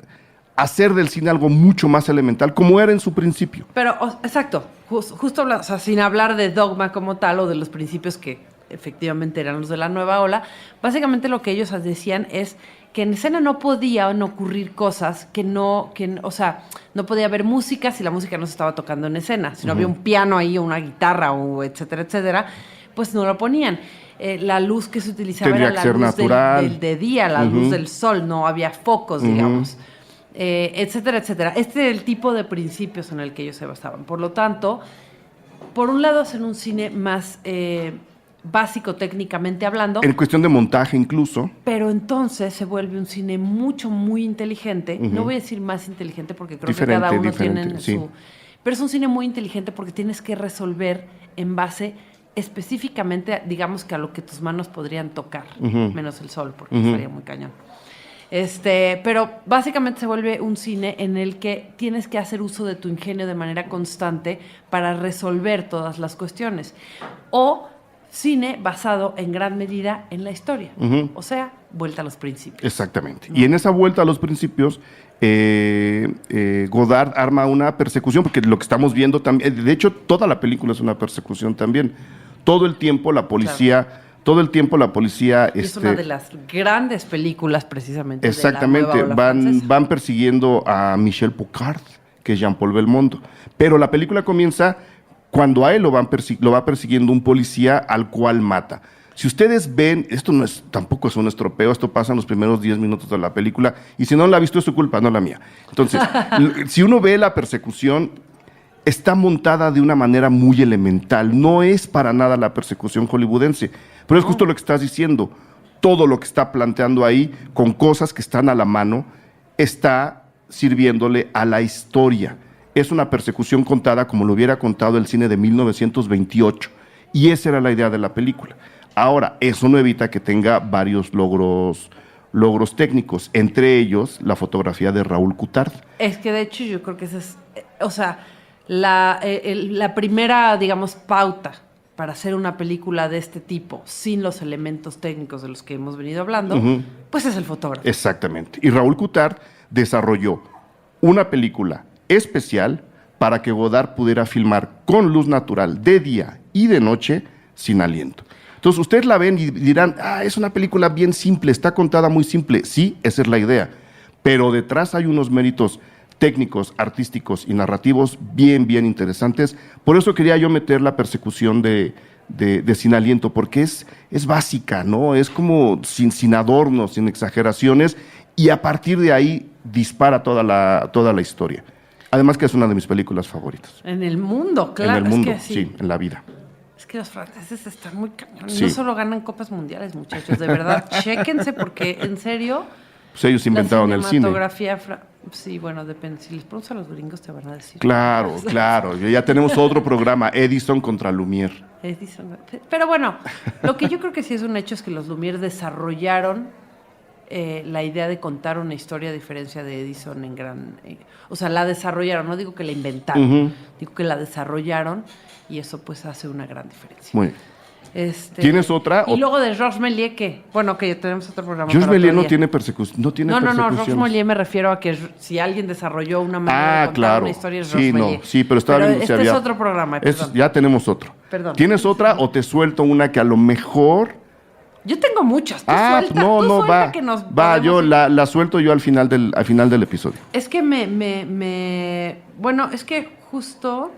hacer del cine algo mucho más elemental, como era en su principio. Pero, exacto, justo hablando, o sea, sin hablar de Dogma como tal o de los principios que efectivamente eran los de la nueva ola, básicamente lo que ellos decían es que en escena no podían ocurrir cosas no podía haber música si la música no se estaba tocando en escena, si no había un piano ahí o una guitarra o etcétera, pues no lo ponían. La luz que se utilizaba Tendría era que la ser luz natural. de día, la luz del sol, no había focos, digamos. Etcétera. Este es el tipo de principios en el que ellos se basaban. Por lo tanto, por un lado hacen un cine más básico técnicamente hablando. En cuestión de montaje incluso. Pero entonces se vuelve un cine muy inteligente. No voy a decir más inteligente porque creo que cada uno tiene sí. su... Pero es un cine muy inteligente porque tienes que resolver en base específicamente, digamos que a lo que tus manos podrían tocar, menos el sol, porque estaría muy cañón. Pero básicamente se vuelve un cine en el que tienes que hacer uso de tu ingenio de manera constante para resolver todas las cuestiones. O cine basado en gran medida en la historia. O sea, vuelta a los principios. Exactamente. Y en esa vuelta a los principios, Godard arma una persecución, porque lo que estamos viendo también, de hecho, toda la película es una persecución también. Todo el tiempo la policía... Claro. Todo el tiempo la policía... Es una de las grandes películas, precisamente. Exactamente. De la nueva ola van persiguiendo a Michel Picard, que es Jean-Paul Belmondo. Pero la película comienza cuando a él lo va persiguiendo un policía al cual mata. Si ustedes ven, esto tampoco es un estropeo, esto pasa en los primeros 10 minutos de la película, y si no la ha visto es su culpa, no la mía. Entonces, si uno ve la persecución, está montada de una manera muy elemental. No es para nada la persecución hollywoodense, pero es justo lo que estás diciendo. Todo lo que está planteando ahí, con cosas que están a la mano, está sirviéndole a la historia. es una persecución contada como lo hubiera contado el cine de 1928, y esa era la idea de la película. Ahora, eso no evita que tenga varios logros técnicos, entre ellos la fotografía de Raúl Coutard. Es que de hecho yo creo que esa es, o sea, la primera, digamos, pauta para hacer una película de este tipo, sin los elementos técnicos de los que hemos venido hablando, pues es el fotógrafo. Exactamente. Y Raúl Coutard desarrolló una película especial para que Godard pudiera filmar con luz natural de día y de noche sin aliento. Entonces ustedes la ven y dirán, es una película bien simple, está contada muy simple. Sí, esa es la idea, pero detrás hay unos méritos técnicos, artísticos y narrativos bien interesantes. Por eso quería yo meter la persecución de Sin Aliento, porque es básica, ¿no? Es como sin adornos, sin exageraciones, y a partir de ahí dispara toda la historia. Además que es una de mis películas favoritas. En el mundo, claro. En el mundo, es que sí, en la vida. Es que los franceses están muy cañones. Sí. No solo ganan copas mundiales, muchachos, de verdad. Chéquense porque, en serio... Pues ellos inventaron el cine. La cinematografía... Sí, bueno, depende. Si les preguntas a los gringos te van a decir. Claro. Ya tenemos otro programa, Edison contra Lumière. Edison. Pero bueno, lo que yo creo que sí es un hecho es que los Lumière desarrollaron la idea de contar una historia, a diferencia de Edison en gran... o sea, la desarrollaron, no digo que la inventaron, digo que la desarrollaron, y eso pues hace una gran diferencia. Muy bien. ¿Tienes otra? Y luego de Georges Méliès, ¿qué? Bueno, que tenemos otro programa. Georges Méliès no tiene persecución. No, Georges Méliès me refiero a que si alguien desarrolló una manera de contar una historia es Georges Méliès. Sí, pero estaba viendo si este había... es otro programa, perdón. Ya tenemos otro. Perdón. ¿Tienes otra o te suelto una que a lo mejor... Yo tengo muchas. Va, yo la suelto yo al final del episodio. Es que bueno, es que justo...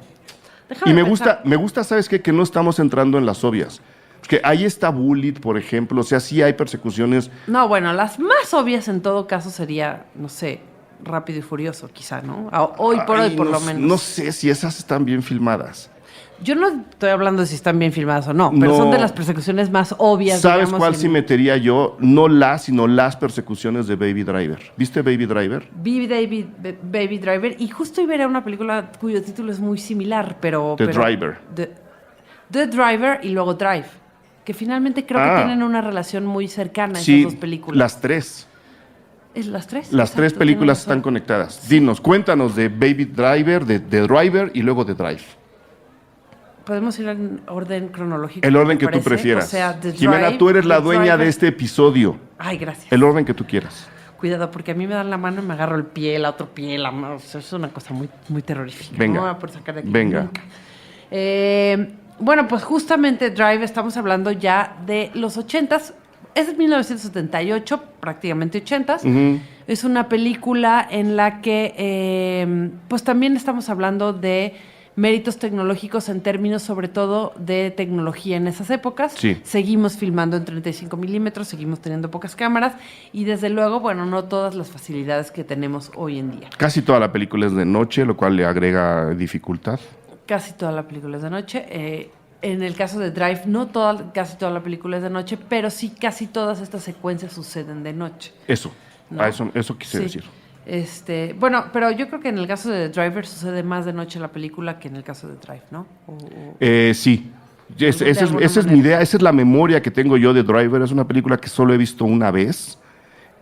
Y me gusta, ¿sabes qué? Que no estamos entrando en las obvias. Porque ahí está Bullitt, por ejemplo. O sea, sí hay persecuciones. No, bueno, las más obvias en todo caso sería, no sé, Rápido y Furioso, quizá, ¿no? Hoy por lo menos. No sé si esas están bien filmadas. Yo no estoy hablando de si están bien filmadas o no, pero son de las persecuciones más obvias. ¿Sabes cuál sí metería yo? No sino las persecuciones de Baby Driver. ¿Viste Baby Driver? Vi Baby Driver, y justo iba a ver una película cuyo título es muy similar, pero... Driver. The Driver y luego Drive, que finalmente creo que tienen una relación muy cercana esas dos películas. Las tres. ¿Es las tres? Las tres películas están conectadas. Sí. Dinos, cuéntanos de Baby Driver, de Driver y luego de Drive. Podemos ir en orden cronológico. El orden que tú prefieras. O sea, The Drive, Jimena, tú eres la dueña de este episodio. Ay, gracias. El orden que tú quieras. Cuidado, porque a mí me dan la mano y me agarro el pie, la otro pie, la mano. O sea, es una cosa muy, muy terrorífica. Venga. No me voy a poder sacar de aquí Venga. nunca. Bueno, pues justamente Drive, estamos hablando ya de los 80s. Es 1978, prácticamente 80s. Es una película en la que, pues también estamos hablando de méritos tecnológicos en términos sobre todo de tecnología en esas épocas. Sí. Seguimos filmando en 35 milímetros, seguimos teniendo pocas cámaras y desde luego, bueno, no todas las facilidades que tenemos hoy en día. Casi toda la película es de noche, lo cual le agrega dificultad. Casi toda la película es de noche. En el caso de Drive, casi toda la película es de noche, pero sí casi todas estas secuencias suceden de noche. Eso, ¿no? eso quise decir. Bueno, pero yo creo que en el caso de Driver sucede más de noche la película que en el caso de Drive, ¿no? Sí. Esa es mi idea, esa es la memoria que tengo yo de Driver. Es una película que solo he visto una vez,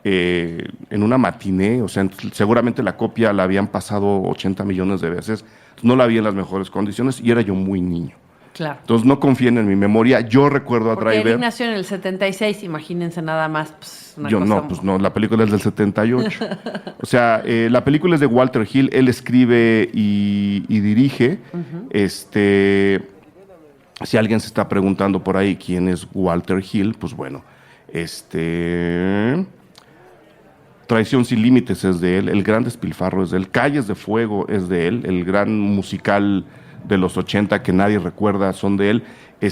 en una matiné. O sea, seguramente la copia la habían pasado 80 millones de veces. No la vi en las mejores condiciones y era yo muy niño. Claro. Entonces no confíen en mi memoria. Yo recuerdo a Driver. Porque nació en el 76, imagínense nada más. Pues, no, la película es del 78. O sea, la película es de Walter Hill. Él escribe y dirige. Si alguien se está preguntando por ahí quién es Walter Hill, pues bueno, Traición sin límites es de él, El gran despilfarro es de él, Calles de fuego es de él, el gran musical de los 80 que nadie recuerda son de él.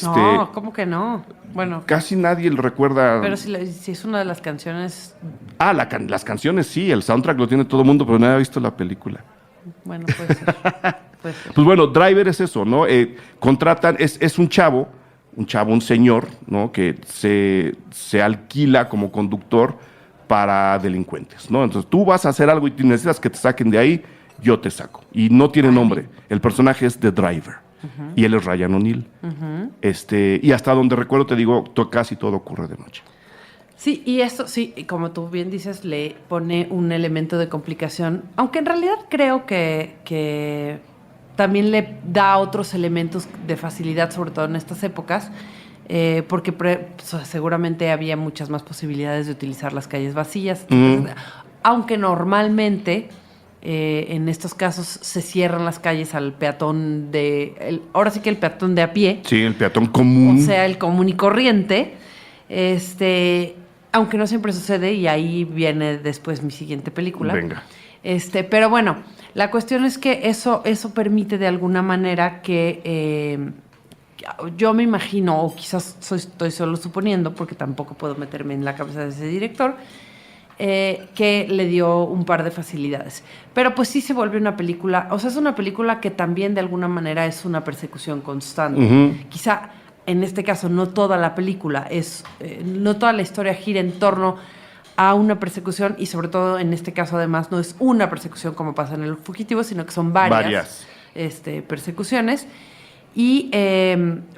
No, ¿cómo que no? Bueno, casi nadie lo recuerda. Pero si es una de las canciones. Las canciones sí, el soundtrack lo tiene todo el mundo, pero nadie ha visto la película. Bueno, puede ser. Pues bueno, Driver es eso, ¿no? Contratan, es un señor, ¿no? Que se alquila como conductor para delincuentes, ¿no? Entonces tú vas a hacer algo y necesitas que te saquen de ahí, yo te saco. Y no tiene nombre. El personaje es The Driver. Y él es Ryan O'Neal. Y hasta donde recuerdo, te digo, casi todo ocurre de noche. Sí, y esto, sí, como tú bien dices, le pone un elemento de complicación, aunque en realidad creo que también le da otros elementos de facilidad, sobre todo en estas épocas, porque seguramente había muchas más posibilidades de utilizar las calles vacías. Entonces, aunque normalmente en estos casos se cierran las calles al peatón ahora sí que el peatón de a pie. Sí, el peatón común. O sea, el común y corriente. Aunque no siempre sucede, y ahí viene después mi siguiente película. Venga. Pero bueno, la cuestión es que eso permite de alguna manera que yo me imagino, o quizás estoy solo suponiendo, porque tampoco puedo meterme en la cabeza de ese director, que le dio un par de facilidades. Pero pues sí se vuelve una película, o sea, es una película que también de alguna manera es una persecución constante. Quizá en este caso no toda la película no toda la historia gira en torno a una persecución, y sobre todo en este caso además no es una persecución como pasa en El Fugitivo, sino que son varias. Persecuciones. Y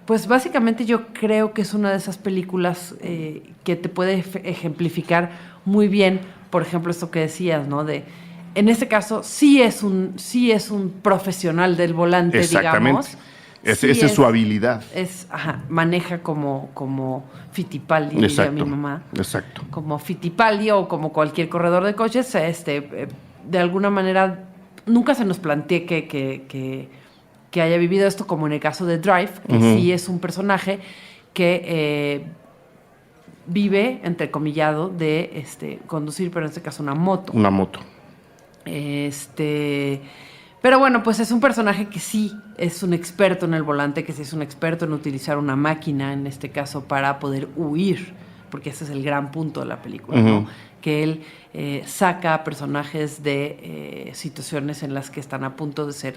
pues básicamente yo creo que es una de esas películas que te puede ejemplificar muy bien, por ejemplo, esto que decías, ¿no? En este caso sí es un profesional del volante, digamos. Esa es su habilidad. Maneja como Fittipaldi, diría mi mamá. Exacto. Como Fittipaldi o como cualquier corredor de coches, de alguna manera nunca se nos plantea que haya vivido esto, como en el caso de Drive, que sí es un personaje que vive, entrecomillado, de conducir, pero en este caso una moto. Una moto. Pero bueno, pues es un personaje que sí es un experto en el volante, que sí es un experto en utilizar una máquina, en este caso, para poder huir, porque ese es el gran punto de la película, ¿no? Que él saca a personajes de situaciones en las que están a punto de ser,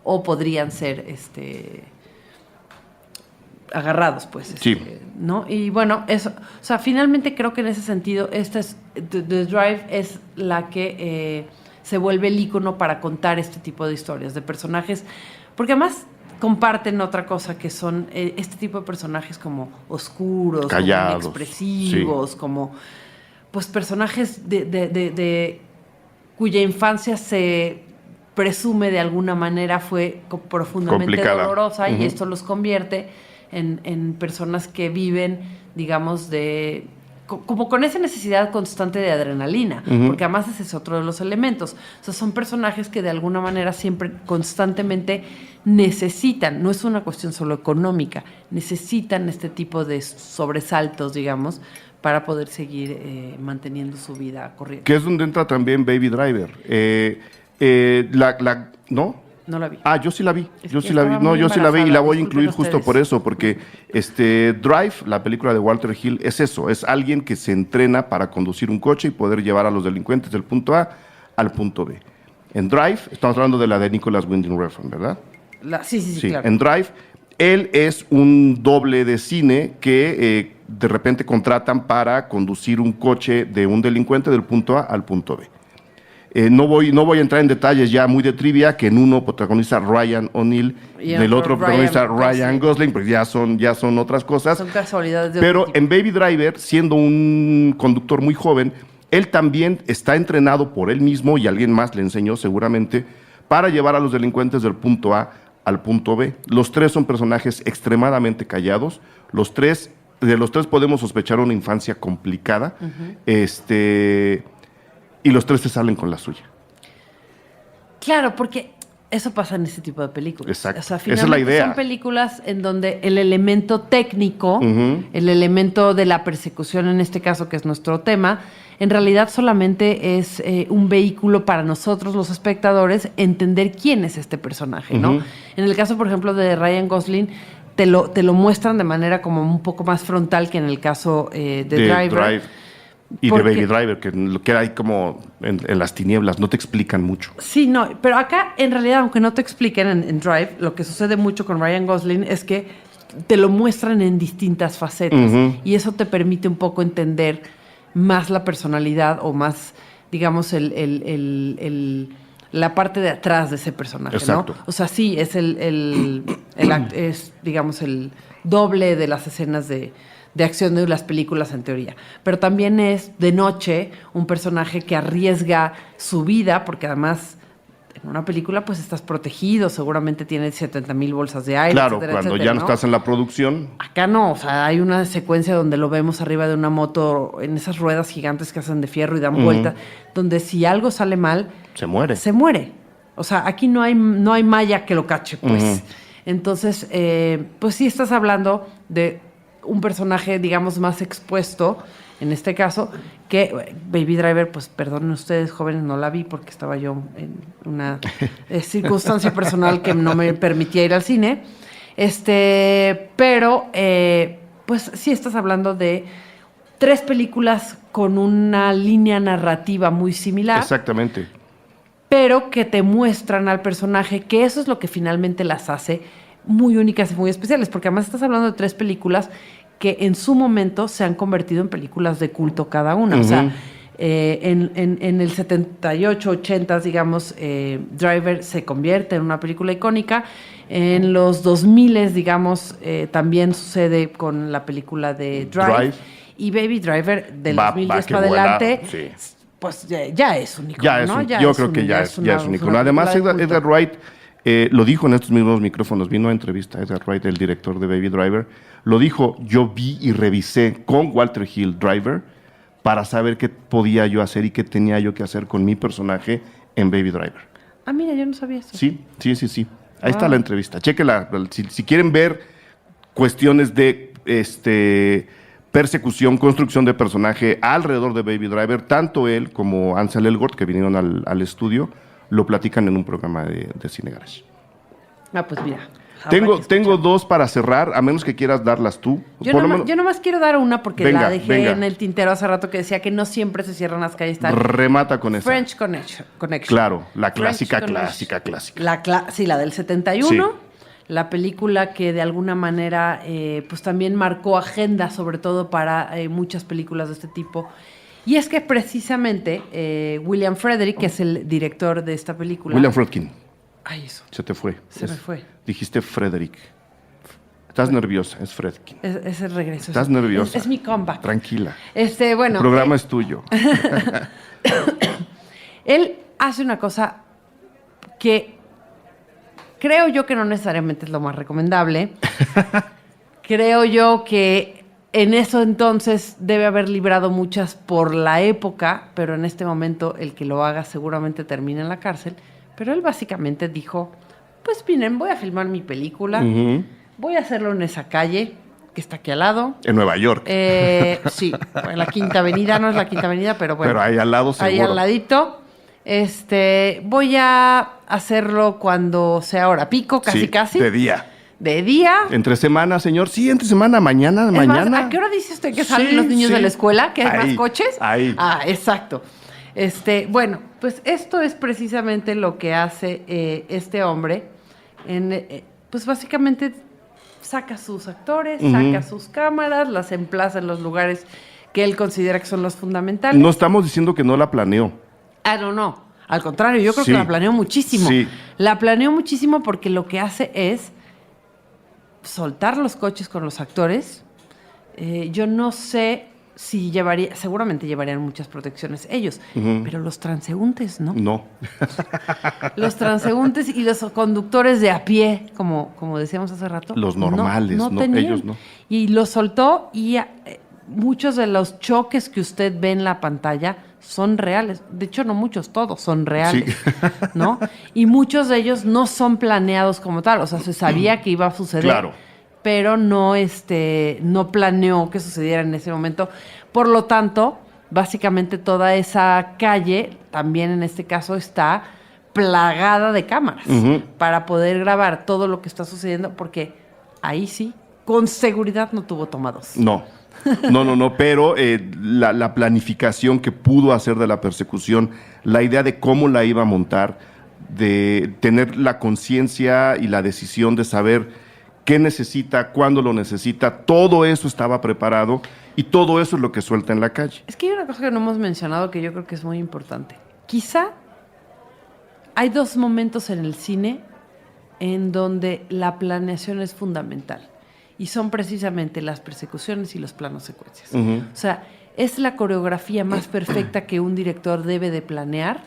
o podrían ser, agarrados, pues. Sí. ¿No? Y bueno, eso, o sea, finalmente creo que en ese sentido, The Drive es la que se vuelve el ícono para contar este tipo de historias, de personajes, porque además comparten otra cosa, que son este tipo de personajes como oscuros, callados, como expresivos, como pues personajes de cuya infancia se presume de alguna manera fue profundamente complicada, dolorosa, y esto los convierte en personas que viven, digamos, como con esa necesidad constante de adrenalina, porque además ese es otro de los elementos. O sea, son personajes que de alguna manera siempre, constantemente necesitan, no es una cuestión solo económica, necesitan este tipo de sobresaltos, digamos, para poder seguir manteniendo su vida corriente. Que es donde entra también Baby Driver. ¿No? No la vi. Yo sí la vi. Yo sí la vi. No, yo sí la vi y la voy a incluir justo por eso, porque Drive, la película de Walter Hill, es eso, es alguien que se entrena para conducir un coche y poder llevar a los delincuentes del punto A al punto B. En Drive, estamos hablando de la de Nicholas Winding Refn, ¿verdad? Sí, claro. En Drive, él es un doble de cine que de repente contratan para conducir un coche de un delincuente del punto A al punto B. No voy a entrar en detalles ya muy de trivia, que en uno protagoniza Ryan O'Neal, y en el otro protagoniza Ryan Gosling, porque ya son otras cosas. Son casualidades de Pero otro tipo. en Baby Driver, siendo un conductor muy joven, él también está entrenado por él mismo, y alguien más le enseñó seguramente, para llevar a los delincuentes del punto A al punto B. Los tres son personajes extremadamente callados. De los tres podemos sospechar una infancia complicada. Y los tres se salen con la suya. Claro, porque eso pasa en ese tipo de películas. Exacto. O sea, esa es la idea. Son películas en donde el elemento técnico, el elemento de la persecución, en este caso, que es nuestro tema, en realidad solamente es un vehículo para nosotros, los espectadores, entender quién es este personaje, ¿no? En el caso, por ejemplo, de Ryan Gosling, te lo muestran de manera como un poco más frontal que en el caso de Drive. Y de Baby Driver, que queda ahí como en las tinieblas, no te explican mucho. Sí, no, pero acá en realidad, aunque no te expliquen en Drive, lo que sucede mucho con Ryan Gosling es que te lo muestran en distintas facetas, y eso te permite un poco entender más la personalidad, o más, digamos, la parte de atrás de ese personaje, Exacto. ¿no? O sea, sí, es es, digamos, el doble de las escenas de acción de las películas en teoría. Pero también es de noche un personaje que arriesga su vida, porque además en una película pues estás protegido, seguramente tiene 70,000 bolsas de aire, Claro, etcétera, cuando etcétera, ya no estás en la producción. Acá no, o sea, hay una secuencia donde lo vemos arriba de una moto en esas ruedas gigantes que hacen de fierro y dan vueltas, donde si algo sale mal, Se muere. se muere. O sea, aquí no hay malla que lo cache, pues. Entonces, pues sí estás hablando de un personaje, digamos, más expuesto, en este caso, que Baby Driver, pues perdonen ustedes, jóvenes, no la vi porque estaba yo en una circunstancia personal que no me permitía ir al cine. Pero, pues sí estás hablando de 3 películas con una línea narrativa muy similar. Exactamente. Pero que te muestran al personaje, que eso es lo que finalmente las hace muy únicas y muy especiales, porque además estás hablando de 3 películas que en su momento se han convertido en películas de culto cada una. O sea, en el 78, 80, digamos, Driver se convierte en una película icónica. En los 2000, digamos, también sucede con la película de Drive. Y Baby Driver, del 2010 para adelante, sí. pues ya es un icono, Ya es ¿no? yo creo que ya es un icono. Además, Edgar Wright lo dijo en estos mismos micrófonos, vino a entrevista a Edgar Wright, el director de Baby Driver, lo dijo, yo vi y revisé con Walter Hill Driver para saber qué podía yo hacer y qué tenía yo que hacer con mi personaje en Baby Driver. Ah, mira, yo no sabía eso. Sí. Ahí está la entrevista. Chéquela. Si quieren ver cuestiones de persecución, construcción de personaje alrededor de Baby Driver, tanto él como Ansel Elgort, que vinieron al estudio, lo platican en un programa de Cine Garage. Ah, pues mira. Tengo 2 para cerrar, a menos que quieras darlas tú. Yo nomás quiero dar una porque la dejé en el tintero hace rato que decía que no siempre se cierran las calles. Remata con esa. French Connection. Claro, la clásica. Sí, la del 71. Sí. La película que de alguna manera pues también marcó agenda, sobre todo para muchas películas de este tipo. Y es que precisamente William Friedkin, que es el director de esta película... William Friedkin. Ay, eso. Se te fue. Me fue. Dijiste Frederick. Estás nerviosa, es Friedkin. Es el regreso. Estás nerviosa. Es mi comeback. Tranquila. Bueno. El programa es tuyo. Él hace una cosa que creo yo que no necesariamente es lo más recomendable. Creo yo que en eso entonces debe haber librado muchas por la época, pero en este momento el que lo haga seguramente termina en la cárcel. Pero él básicamente dijo, pues miren, voy a filmar mi película, voy a hacerlo en esa calle que está aquí al lado. En Nueva York. Sí, en la Quinta Avenida, no es la Quinta Avenida, pero bueno. Pero ahí al lado seguro. Ahí al ladito. Voy a hacerlo cuando sea hora pico, casi. De día. De día. ¿Entre semana, señor? Sí, entre semana, mañana. Más, ¿a qué hora dice usted que salen los niños de la escuela? ¿Que hay más coches? Ahí. Ah, exacto. Bueno, pues esto es precisamente lo que hace este hombre. Pues básicamente saca sus actores, saca sus cámaras, las emplaza en los lugares que él considera que son los fundamentales. No estamos diciendo que no la planeó. No. Al contrario, yo creo que la planeó muchísimo. Sí. La planeó muchísimo porque lo que hace es soltar los coches con los actores. Yo no sé si seguramente llevarían muchas protecciones ellos, pero los transeúntes, ¿no? No. Los transeúntes y los conductores de a pie, como decíamos hace rato. Los normales, no ellos no. Y los soltó y muchos de los choques que usted ve en la pantalla son reales. De hecho, no muchos, todos son reales, sí. ¿No? Y muchos de ellos no son planeados como tal. O sea, se sabía que iba a suceder. Claro. Pero no planeó que sucediera en ese momento. Por lo tanto, básicamente toda esa calle, también en este caso, está plagada de cámaras para poder grabar todo lo que está sucediendo, porque ahí sí, con seguridad no tuvo tomados. No, pero la planificación que pudo hacer de la persecución, la idea de cómo la iba a montar, de tener la conciencia y la decisión de saber qué necesita, cuándo lo necesita, todo eso estaba preparado y todo eso es lo que suelta en la calle. Es que hay una cosa que no hemos mencionado que yo creo que es muy importante. Quizá hay dos momentos en el cine en donde la planeación es fundamental. Y son precisamente las persecuciones y los planos secuencias. Uh-huh. O sea, es la coreografía más perfecta que un director debe de planear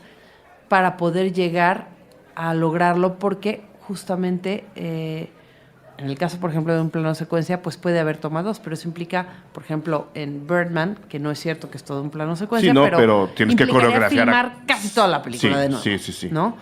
para poder llegar a lograrlo, porque justamente en el caso, por ejemplo, de un plano secuencia, pues puede haber tomados, pero eso implica, por ejemplo, en Birdman, que no es cierto que es todo un plano secuencia, Sí, no, pero tienes que coreografiar filmar casi toda la película de nuevo. Sí. ¿No?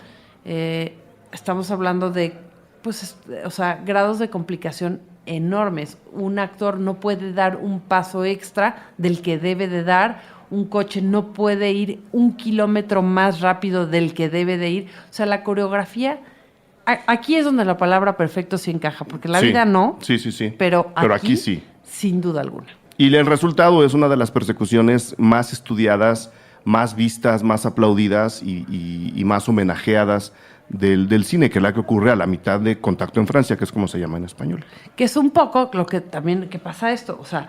Estamos hablando de, pues, o sea, grados de complicación enormes. Un actor no puede dar un paso extra del que debe de dar. Un coche no puede ir 1 kilómetro más rápido del que debe de ir. O sea, la coreografía, aquí es donde la palabra perfecto sí encaja, porque la vida no. Sí. Pero aquí sí. Sin duda alguna. Y el resultado es una de las persecuciones más estudiadas, más vistas, más aplaudidas y más homenajeadas del cine, que es la que ocurre a la mitad de Contacto en Francia, que es como se llama en español. Que es un poco lo que también que pasa esto. O sea,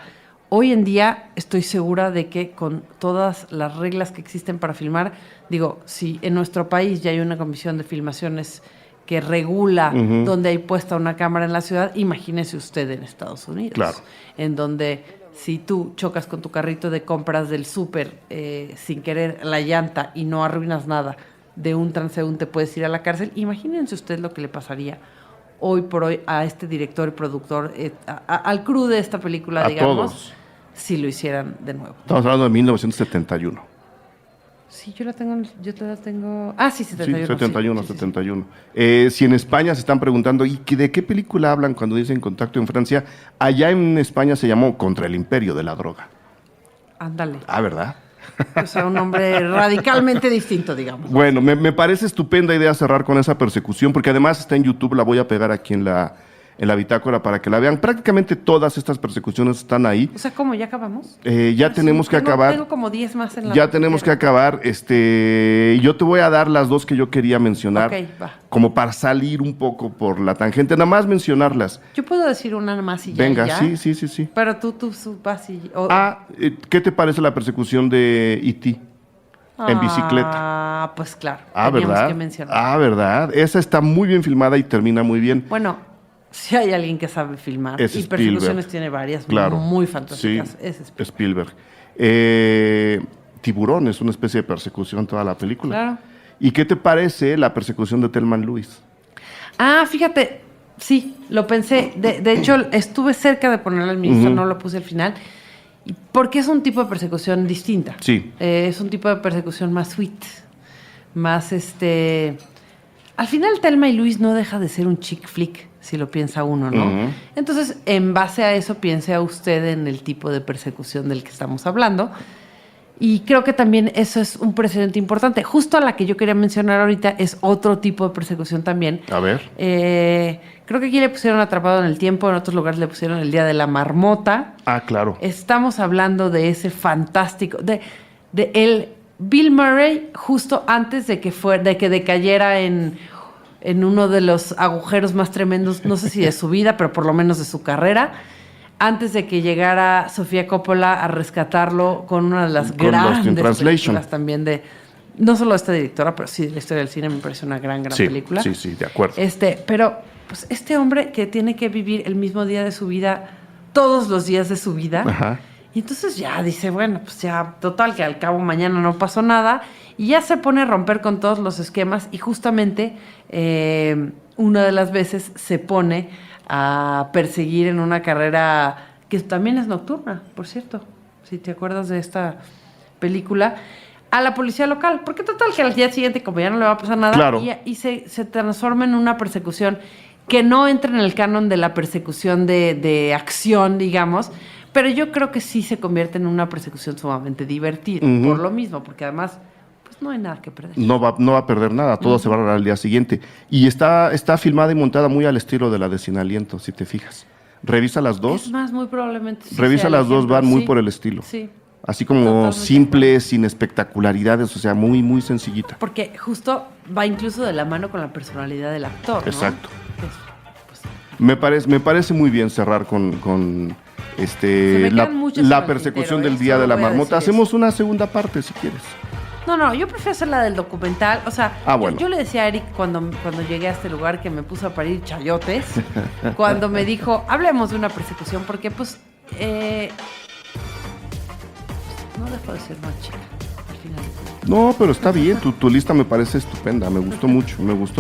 hoy en día estoy segura de que con todas las reglas que existen para filmar, digo, si en nuestro país ya hay una comisión de filmaciones que regula Uh-huh. donde hay puesta una cámara en la ciudad, imagínese usted en Estados Unidos. Claro. En donde si tú chocas con tu carrito de compras del súper sin querer la llanta y no arruinas nada de un transeúnte, puedes ir a la cárcel. Imagínense usted lo que le pasaría hoy por hoy a este director y productor, al crew de esta película, A digamos, todos. si lo hicieran de nuevo. Estamos hablando de 1971. Sí, yo la tengo... Ah, sí, 71. Sí, 71, sí. 71. Si en España se están preguntando, ¿y de qué película hablan cuando dicen Contacto en Francia? Allá en España se llamó Contra el Imperio de la Droga. Ándale. Ah, ¿verdad? O sea, un nombre radicalmente distinto, digamos. Bueno, me parece estupenda idea cerrar con esa persecución, porque además está en YouTube, la voy a pegar aquí en la bitácora para que la vean. Prácticamente todas estas persecuciones están ahí. O sea, ¿cómo? ¿Ya acabamos? Ya tenemos que acabar. Tengo como 10 más en la... Ya tenemos que acabar. Yo te voy a dar las dos que yo quería mencionar, Ok, va. como para salir un poco por la tangente, nada más mencionarlas. Yo puedo decir una más y ya. Venga, y ya. sí. Pero tú vas y... ¿Qué te parece la persecución de E.T. en bicicleta? Ah, pues claro. ¿Verdad? Teníamos que mencionar. ¿Verdad? Esa está muy bien filmada y termina muy bien. Bueno, si hay alguien que sabe filmar. Es y Spielberg. Persecuciones tiene varias, Claro. muy fantásticas. Sí, Es Spielberg. Tiburón es una especie de persecución toda la película. Claro. ¿Y qué te parece la persecución de Thelma Lewis? Ah, fíjate, sí, lo pensé. De hecho, estuve cerca de ponerlo al ministro, Uh-huh. no lo puse al final. Porque es un tipo de persecución distinta. Sí. Es un tipo de persecución más sweet. Más Al final, Thelma y Luis no deja de ser un chick flick, si lo piensa uno, ¿no? Uh-huh. Entonces, en base a eso, piense a usted en el tipo de persecución del que estamos hablando. Y creo que también eso es un precedente importante. Justo a la que yo quería mencionar ahorita es otro tipo de persecución también. A ver. Creo que aquí le pusieron Atrapado en el Tiempo, en otros lugares le pusieron El Día de la Marmota. Ah, claro. Estamos hablando de ese fantástico, de el Bill Murray justo antes de que decayera en uno de los agujeros más tremendos, no sé si de su vida, pero por lo menos de su carrera, antes de que llegara Sofía Coppola a rescatarlo con una de las Con Lost in grandes Translation. películas también no solo de esta directora, pero sí de la historia del cine, me parece una gran película. Sí, de acuerdo. Pero pues este hombre que tiene que vivir el mismo día de su vida, todos los días de su vida. Ajá. Y entonces ya dice, bueno, pues ya, total, que al cabo mañana no pasó nada. Y ya se pone a romper con todos los esquemas. Y justamente una de las veces se pone a perseguir en una carrera que también es nocturna, por cierto. Si te acuerdas de esta película, a la policía local. Porque total, que al día siguiente, como ya no le va a pasar nada, Claro. y se transforma en una persecución que no entra en el canon de la persecución de acción, digamos, pero yo creo que sí se convierte en una persecución sumamente divertida, Uh-huh. por lo mismo, porque además pues no hay nada que perder. No va a perder nada, todo se va a arreglar al día siguiente. Y está filmada y montada muy al estilo de la de Sin Aliento, si te fijas. Revisa las dos. Es más, muy probablemente sí Revisa sea el las dos, ejemplo, van muy sí. por el estilo. Sí, Así como Totalmente. simples, sin espectacularidades, o sea, muy, muy sencillita. porque justo va incluso de la mano con la personalidad del actor, ¿no? Exacto. Pues, Me parece muy bien cerrar con me quedan muchas en la el persecución tintero, del Día de la solo voy a Marmota. decir Hacemos una segunda parte, si quieres. No, yo prefiero hacer la del documental. O sea, bueno. yo le decía a Eric cuando llegué a este lugar que me puso a parir chayotes, cuando me dijo, hablemos de una persecución, porque pues no dejo de ser más chica al final. No, pero está bien, tu lista me parece estupenda, me gustó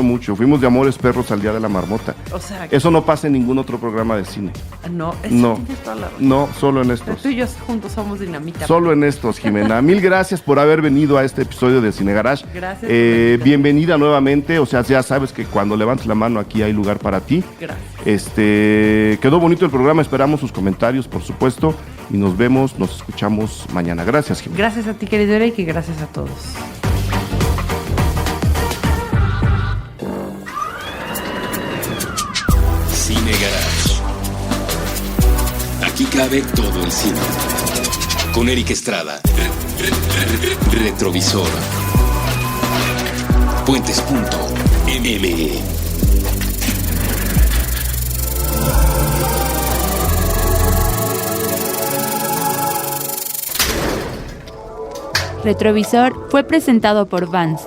mucho. Fuimos de Amores Perros al Día de la Marmota. O sea, Eso no pasa en ningún otro programa de cine. no, tienes toda la razón. No, solo en estos. Tú y yo juntos somos dinamita. Solo en estos, Jimena. Mil gracias por haber venido a este episodio de Cine Garage. Gracias. Bienvenida nuevamente. O sea, ya sabes que cuando levantes la mano aquí hay lugar para ti. Gracias. Quedó bonito el programa. Esperamos sus comentarios, por supuesto. Y nos escuchamos mañana. Gracias, Jimena. Gracias a ti, querido Eric, y gracias a todos. Cine Garage. Aquí cabe todo el cine. Con Eric Estrada. Retrovisor. Puentes.me. Retrovisor fue presentado por Vans.